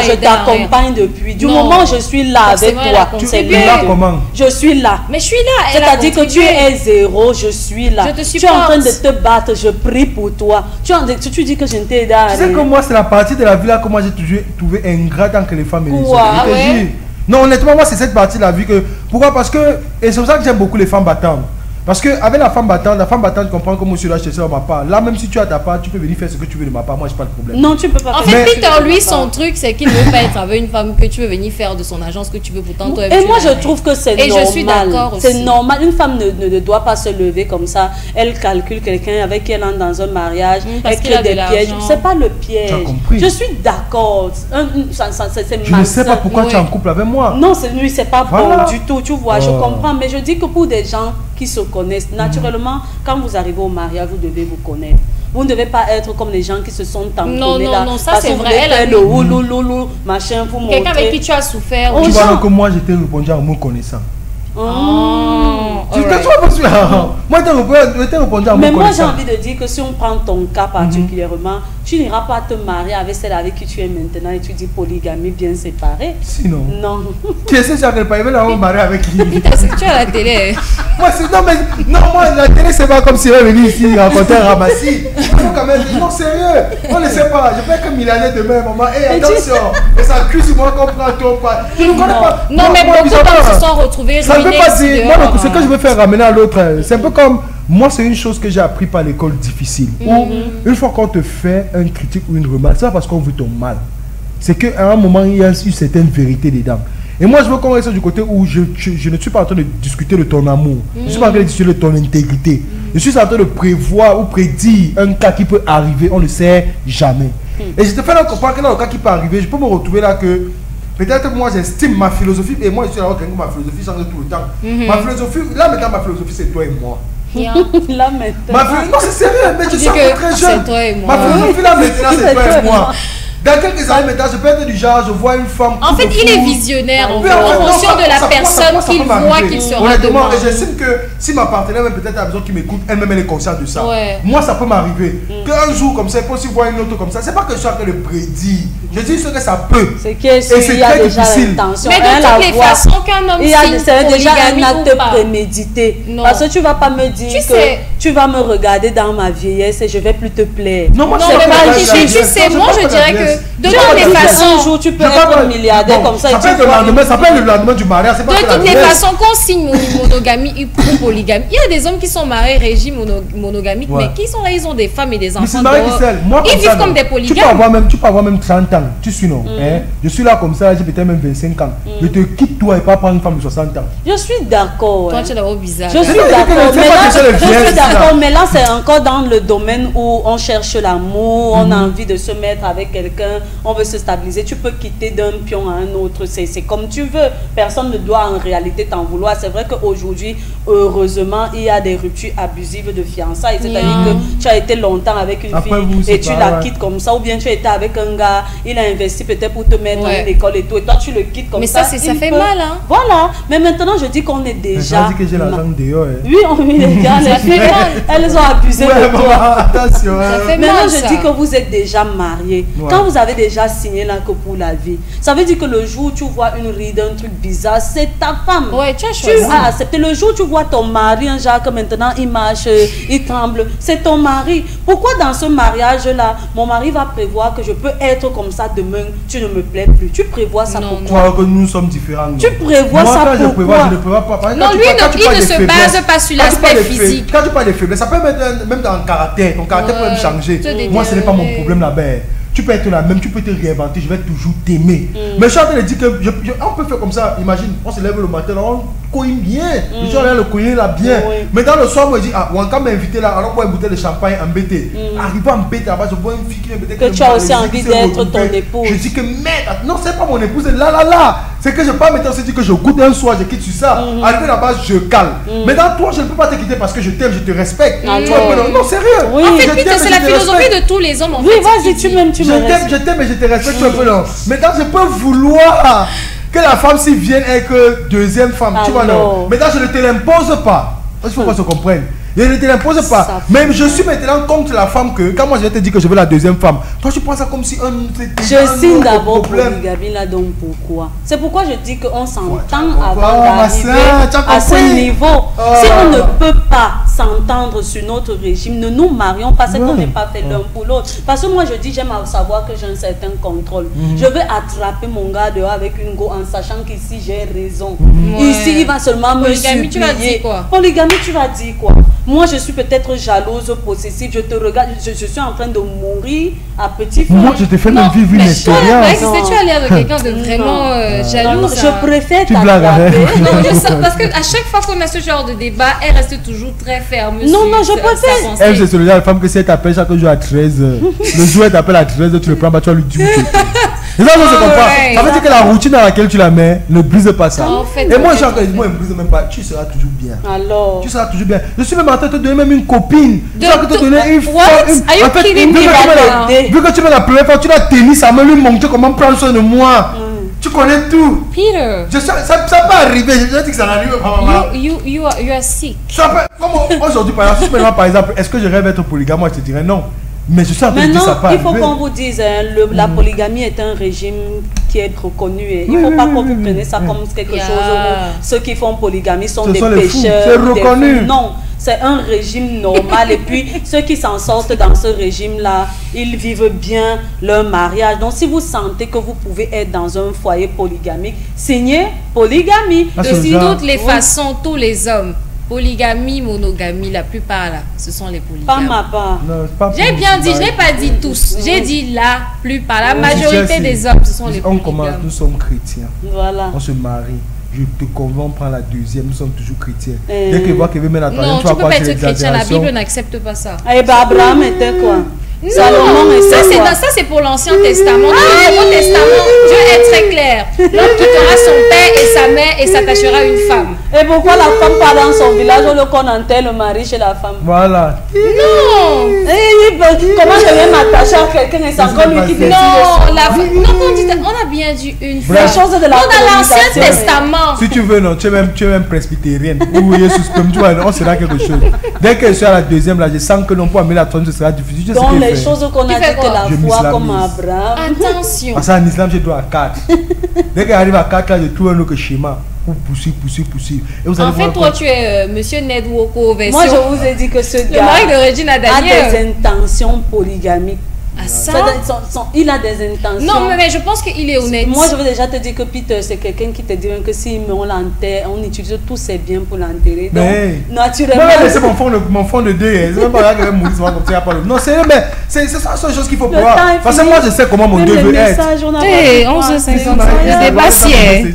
Speaker 1: je t'accompagne depuis. Du moment où je suis là avec toi,
Speaker 3: tu es là comment?
Speaker 1: Je suis là.
Speaker 2: Mais je suis là.
Speaker 1: C'est-à-dire que tu es zéro, je suis là. Tu es en train de te battre, je prie pour toi. Tu dis que je ne t'ai aidé à rien.
Speaker 3: Tu sais que moi, c'est la partie de la vie là que moi j'ai toujours trouvé ingrat tant que les femmes et les hommes. Non, honnêtement, moi, c'est cette partie de la vie que... Pourquoi? Parce que... Et c'est pour ça que j'aime beaucoup les femmes battantes. Parce qu'avec la femme battante comprend que moi je suis là, je te sers de ma part. Là, même si tu as ta part, tu peux venir faire ce que tu veux de ma part. Moi, je n'ai pas de problème.
Speaker 1: Non, tu peux pas.
Speaker 2: En fait, Peter, lui, son truc, c'est qu'il ne veut pas être avec une femme que tu veux venir faire de son agence, que tu veux pourtant toi.
Speaker 1: Et moi, je trouve que c'est normal.
Speaker 2: Et je suis d'accord aussi.
Speaker 1: C'est normal. Une femme ne doit pas se lever comme ça. Elle calcule quelqu'un avec qui elle entre dans un mariage. Elle crée des pièges. C'est pas le piège. Je suis d'accord.
Speaker 3: Je ne sais pas pourquoi tu es en couple avec moi.
Speaker 1: Non, lui, c'est pas bon du tout. Tu vois, je comprends. Mais je dis que pour des gens qui se connaissent, naturellement, quand vous arrivez au mariage, vous devez vous connaître. Vous ne devez pas être comme les gens qui se sont tamponnés là.
Speaker 2: Non, ça c'est vrai.
Speaker 1: Elle le oulouloulou, machin, vous montrer.
Speaker 2: Quelqu'un avec qui tu as souffert.
Speaker 3: Tu vois que moi, j'étais répondu en me connaissant. Moi, je t'ai répondu à mon.
Speaker 1: Mais moi, j'ai envie de dire que si on prend ton cas particulièrement, tu n'iras pas te marier avec celle avec qui tu es maintenant et tu dis polygamie bien séparée.
Speaker 3: Sinon.
Speaker 1: Non.
Speaker 3: Qu'est-ce que j'avais pas aimé la marier avec qui?
Speaker 2: Tu as la télé.
Speaker 3: Moi, la télé, c'est pas comme si elle venait ici raconter un ramassis. Il faut quand même dire non, sérieux. On ne sait pas. Je peux être millionnaire demain, maman. Et attention. Et ça cuise moi qu'on prend ton pas. Tu ne connais pas.
Speaker 2: Non, mais beaucoup d'hommes se sont retrouvés.
Speaker 3: Ça ne veut pas dire. Moi, ce que je veux faire ramener à l'autre, c'est un peu comme. Moi, c'est une chose que j'ai appris par l'école difficile. Où, une fois qu'on te fait une critique ou une remarque, c'est pas parce qu'on veut ton mal. C'est qu'à un moment, il y a une certaine vérité dedans. Et moi, je veux qu'on reste du côté où je ne suis pas en train de discuter de ton amour. Je ne suis pas en train de discuter de ton intégrité. Je suis en train de prévoir ou prédire un cas qui peut arriver. On ne sait jamais. Et je te fais comprendre que dans le cas qui peut arriver, je peux me retrouver là que peut-être moi j'estime ma philosophie. Et moi, je suis là que ma philosophie change tout le temps. Ma philosophie, là maintenant, ma philosophie, c'est toi et moi.
Speaker 2: rien.
Speaker 1: Là maintenant.
Speaker 3: Ma fille, non, c'est sérieux, mais je suis encore très jeune.
Speaker 2: C'est toi et moi.
Speaker 3: Ma philosophie là maintenant, c'est toi et moi. Dans quelques années maintenant, je peux être du genre, je vois une femme.
Speaker 2: En fait, il est visionnaire en fonction de la personne qu'il voit qu'il sera
Speaker 3: honnêtement,
Speaker 2: demain.
Speaker 3: et j'estime que si ma partenaire même peut-être a besoin qu'il m'écoute, elle-même elle est consciente de ça.
Speaker 2: Ouais.
Speaker 3: Moi, ça peut m'arriver. Qu'un jour comme ça, il peut aussi voir une autre comme ça. C'est pas que je suis en train de prédire. Je dis ce que ça peut.
Speaker 1: C'est que c'est très difficile.
Speaker 2: Mais de toutes les façons, qu'un homme
Speaker 1: c'est déjà un acte
Speaker 2: pas
Speaker 1: prémédité.
Speaker 2: Non.
Speaker 1: Parce que tu vas pas me dire
Speaker 2: Tu
Speaker 1: que
Speaker 2: sais.
Speaker 1: tu vas me regarder dans ma vieillesse et je vais plus te plaire.
Speaker 3: Non, moi,
Speaker 2: Non,
Speaker 3: je
Speaker 2: mais
Speaker 3: pas
Speaker 2: tu sais, moi je dirais que de toutes les façons,
Speaker 1: un jour tu peux être milliardaire comme ça.
Speaker 3: Ça peut être le lendemain du mariage.
Speaker 2: de toutes les façons qu'on signe monogamie ou polygamie, il y a des hommes qui sont mariés régime monogamique, mais qui sont là, ils ont des femmes et des enfants. Ils vivent comme des polygames.
Speaker 3: Tu peux avoir même 30 ans. Tu suis non. Je suis là comme ça, j'ai peut-être même 25 ans. Je te quitte toi et pas prendre une femme de 60 ans.
Speaker 1: Je suis d'accord.
Speaker 2: Toi, tu es d'abord bizarre.
Speaker 1: Je suis d'accord, mais là, c'est encore dans le domaine où on cherche l'amour, on a envie de se mettre avec quelqu'un, on veut se stabiliser. Tu peux quitter d'un pion à un autre, c'est comme tu veux. Personne ne doit en réalité t'en vouloir. C'est vrai qu'aujourd'hui, heureusement, il y a des ruptures abusives de fiançailles. C'est-à-dire que tu as été longtemps avec une fille et tu la quittes comme ça, ou bien tu as été avec un gars, il a investi peut-être pour te mettre dans une école et tout, et toi tu le quittes comme ça.
Speaker 2: Mais ça fait mal, hein.
Speaker 1: Voilà. Mais maintenant, je dis qu'on est déjà.
Speaker 3: Je dis que j'ai la langue dehors.
Speaker 1: Oui, on les gars, elles ont abusé de toi.
Speaker 3: Attention.
Speaker 1: Maintenant, je dis que vous êtes déjà mariés. Quand vous avez déjà signé là que pour la vie, ça veut dire que le jour où tu vois une ride, un truc bizarre, c'est ta femme.
Speaker 2: Ouais, tu as choisi.
Speaker 1: Tu as accepté. Le jour où tu vois ton mari, un genre que maintenant il marche, il tremble, c'est ton mari. Pourquoi dans ce mariage-là, mon mari va prévoir que je peux être comme ça demain, tu ne me plais plus? Tu prévois ça pourquoi?
Speaker 3: Je crois que nous sommes différents.
Speaker 1: Tu prévois ça pourquoi?
Speaker 3: Je ne prévois pas.
Speaker 2: Non, lui, il ne se base pas sur l'aspect physique.
Speaker 3: Quand tu parles de faiblesse, ça peut mettre même dans le caractère. Ton caractère peut même changer. Moi, ce n'est pas mon problème là-bas. Tu peux être la même, tu peux te réinventer, je vais toujours t'aimer. Mais je suis en train de dire que on peut faire comme ça. Imagine, on se lève le matin, on cogne bien. Les gens le cogner là bien. Mais dans le soir, moi je dis, ah, on va m'inviter là, alors on boit une bouteille de champagne embêté. Arrivé à m'embêter là-bas, je bois une fille qui m'embête.
Speaker 1: Que tu as aussi envie d'être ton épouse.
Speaker 3: Je dis que merde, non, c'est pas mon épouse, c'est là. C'est que je ne peux pas maintenant se dire que je goûte un soir, je quitte sur ça. Arrivé là-bas, je cale. Mais dans toi, je ne peux pas te quitter parce que je t'aime, je te respecte. Non, sérieux.
Speaker 2: En fait, c'est la philosophie de tous les hommes.
Speaker 1: Oui, vas-y, tu m'aimes, tu me respectes.
Speaker 3: Je t'aime et je te respecte un peu là. Maintenant, je peux vouloir que la femme s'y vienne avec deuxième femme. Tu vois, non. Maintenant, je ne te l'impose pas. Il faut qu'on se comprenne. Je ne te l'impose pas. Même je suis maintenant contre la femme que, quand moi je vais te dire que je veux la deuxième femme, toi tu prends ça comme si
Speaker 1: je signe d'abord polygamie là, donc pourquoi? C'est pourquoi je dis qu'on s'entend avant d'arriver à ce niveau. Si on ne peut pas s'entendre sur notre régime, ne nous marions pas, c'est qu'on n'est pas fait l'un pour l'autre. Parce que moi je dis, j'aime savoir que j'ai un certain contrôle. Je veux attraper mon gars dehors avec une go en sachant qu'ici j'ai raison. Ici il va seulement me supplier.
Speaker 2: Tu vas dire quoi?
Speaker 1: Polygamie, tu vas dire quoi? Moi, je suis peut-être jalouse, possessive. Je te regarde, je suis en train de mourir à petit feu.
Speaker 3: Moi, je te fais même vivre une expérience.
Speaker 2: Tu as l'air de quelqu'un de vraiment jaloux.
Speaker 1: Je préfère t'attraper.
Speaker 2: Parce qu'à chaque fois qu'on a ce genre de débat, elle reste toujours très ferme.
Speaker 1: Non, je préfère.
Speaker 3: Elle, c'est celui-là, la femme que si elle t'appelle chaque jour à 13h, le jour où elle t'appelle à 13h, tu le prends, tu vas lui dire. Et ça, je comprends. Ça veut dire que la routine dans laquelle tu la mets ne brise pas ça. Et moi, je suis encore dit, moi, elle ne brise même pas. Tu seras toujours bien.
Speaker 1: Alors.
Speaker 3: Tu seras toujours bien. Je suis même en train de te donner même une copine. Tu vas te donner une femme.
Speaker 2: En fait,
Speaker 3: vu que tu veux la première fois, tu l'as tennis, ça m'a lui montrer comment prendre soin de moi. Tu connais tout.
Speaker 2: Peter.
Speaker 3: Ça peut arriver. Je dis que ça n'arrive pas.
Speaker 2: You are sick.
Speaker 3: Aujourd'hui, par exemple, est-ce que je rêve d'être polygame? Moi, je te dirais non. Mais je suis en train de dire ça pas.
Speaker 1: Il faut qu'on vous dise, la polygamie est un régime qui est reconnu. Il ne faut pas qu'on vous prenne ça comme quelque chose. Ceux qui font polygamie sont des pécheurs.
Speaker 3: C'est reconnu.
Speaker 1: Non, c'est un régime normal. Et puis, ceux qui s'en sortent dans ce régime-là, ils vivent bien leur mariage. Donc, si vous sentez que vous pouvez être dans un foyer polygamique, signez polygamie.
Speaker 2: De toutes les façons, tous les hommes. Polygamie, monogamie, la plupart là, ce sont les polygames.
Speaker 1: Pas ma part.
Speaker 2: J'ai bien dit, je n'ai pas dit tous. J'ai dit la plupart, la majorité des hommes, ce sont les polygames.
Speaker 3: Nous sommes chrétiens.
Speaker 1: Voilà.
Speaker 3: On se marie. Je te convainc, on prend la deuxième, nous sommes toujours chrétiens. Dès que voit qu'il veut mettre la troisième,
Speaker 2: non, tu peux pas être chrétien, la Bible n'accepte pas ça.
Speaker 1: Eh ben, Abraham était quoi? Salomon et
Speaker 2: ça c'est pour l'Ancien Testament. Dans le Nouveau Testament, Dieu est très clair. L'homme quittera son père et sa mère et s'attachera à une femme.
Speaker 1: Et pourquoi la femme part dans son village, on le connaît le mari chez la femme?
Speaker 3: Voilà.
Speaker 2: Non.
Speaker 1: Comment je vais m'attacher à quelqu'un et c'est encore lui qui décide?
Speaker 2: Non, on a bien dit une fois.
Speaker 1: Les choses de la
Speaker 2: dans l'Ancien Testament.
Speaker 3: Si tu veux, non, tu es même presbytérienne. Ou Jésus, tu vois, on sera quelque chose. Dès que je suis à la deuxième, là, je sens que non, pour amener la troisième, ce sera difficile.
Speaker 1: Donc les choses qu'on a dit que la foi comme Abraham.
Speaker 2: Attention.
Speaker 3: Parce qu'en islam, je dois à 4. Dès qu'il arrive à 4, là, je trouve un autre schéma. Pour pousser. Et vous allez
Speaker 2: en fait, toi, tu es Monsieur Ned Woko version.
Speaker 1: Moi, je vous ai dit que ce gars
Speaker 2: le mari de Regina Daniel
Speaker 1: a des intentions polygamiques.
Speaker 2: Ah, ça?
Speaker 1: Il a des intentions.
Speaker 2: Non, mais je pense qu'il est honnête.
Speaker 1: Moi, je veux déjà te dire que Peter, c'est quelqu'un qui te dit que si on l'enterre, on utilise tous ses biens pour l'enterrer. Donc, naturellement.
Speaker 3: Mais c'est mon fond de deuil. C'est même pas grave que mourir comme ça. Non, c'est ça, c'est une chose qu'il faut pouvoir. Parce que moi, je sais comment mon deuil veut être.
Speaker 2: 11h50. Le débat si est.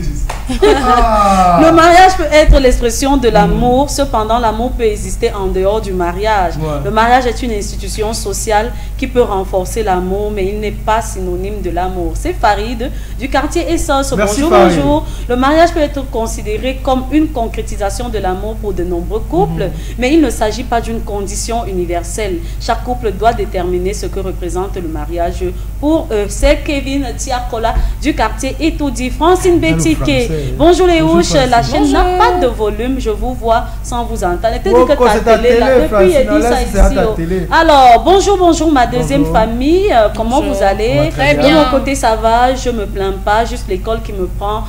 Speaker 1: Le mariage peut être l'expression de l'amour, cependant l'amour peut exister en dehors du mariage. Le mariage est une institution sociale qui peut renforcer l'amour, mais il n'est pas synonyme de l'amour. C'est Farid du quartier Essos. Bonjour, bonjour. Le mariage peut être considéré comme une concrétisation de l'amour pour de nombreux couples, mais il ne s'agit pas d'une condition universelle. Chaque couple doit déterminer ce que représente le mariage pour eux. C'est Kevin Tiakola du quartier Etoudi. Francine Bétiquet. Bonjour les ouches, la chaîne n'a pas de volume, je vous vois sans vous entendre. Dit que ta télé, là, depuis il dit ça ici. Alors, bonjour ma deuxième famille, comment vous allez?
Speaker 2: Très bien.
Speaker 1: De mon côté ça va, je me plains pas, juste l'école qui me prend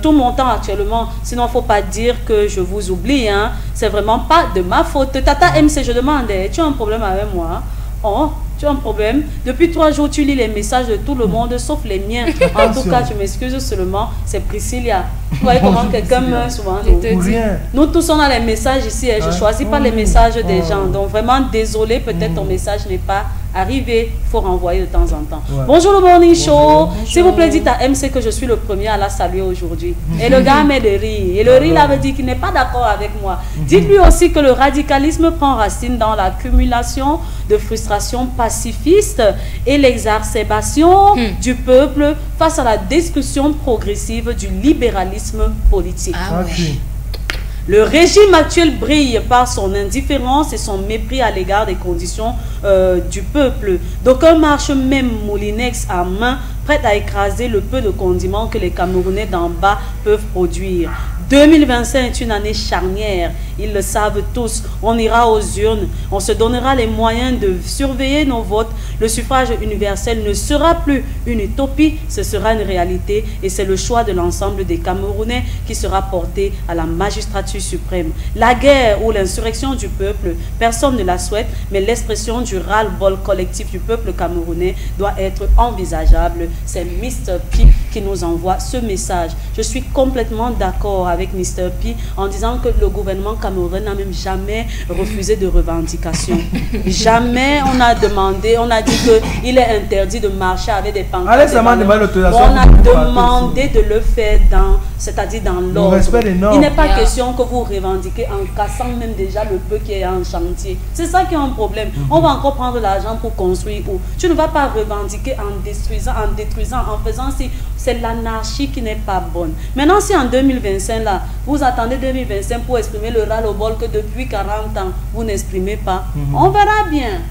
Speaker 1: tout mon temps actuellement. Sinon, faut pas dire que je vous oublie, hein. C'est vraiment pas de ma faute. Tata MC, je demandais, tu as un problème avec moi? Oh, tu as un problème. Depuis 3 jours, tu lis les messages de tout le monde, sauf les miens. En tout cas, je m'excuse seulement, c'est Priscilla. Vous voyez comment quelqu'un meurt souvent. Nous tous, on a les messages ici. Je ne choisis pas les messages des gens. Donc, vraiment, désolé, peut-être ton message n'est pas arrivé. Il faut renvoyer de temps en temps. Bonjour le Morning Show. S'il vous plaît, dites à MC que je suis le premier à la saluer aujourd'hui. Et le gars met de rire. Et le rire, là, veut dire qu'il n'est pas d'accord avec moi. Dites-lui aussi que le radicalisme prend racine dans l'accumulation de frustrations pacifistes et l'exacerbation du peuple face à la destruction progressive du libéralisme politique. Le régime actuel brille par son indifférence et son mépris à l'égard des conditions du peuple. D'aucuns marchent même moulinex à main, prêts à écraser le peu de condiments que les Camerounais d'en bas peuvent produire. 2025 est une année charnière, ils le savent tous. On ira aux urnes, on se donnera les moyens de surveiller nos votes. Le suffrage universel ne sera plus une utopie, ce sera une réalité et c'est le choix de l'ensemble des Camerounais qui sera porté à la magistrature suprême. La guerre ou l'insurrection du peuple, personne ne la souhaite, mais l'expression du ras-le-bol collectif du peuple camerounais doit être envisageable. C'est Mr. P qui nous envoie ce message. Je suis complètement d'accord avec Mr. P en disant que le gouvernement camerounais n'a même jamais refusé de revendications. Jamais on a demandé, on a dit qu'il est interdit de marcher avec des pancartes. On a demandé de le faire c'est-à-dire dans l'ordre. Il n'est pas question que vous revendiquez en cassant même déjà le peu qui est en chantier. C'est ça qui est un problème. On va encore prendre l'argent pour construire où? Tu ne vas pas revendiquer en détruisant, en faisant si c'est l'anarchie qui n'est pas bonne. Maintenant, si en 2025, là, vous attendez 2025 pour exprimer le ras-le-bol que depuis 40 ans, vous n'exprimez pas, on verra bien.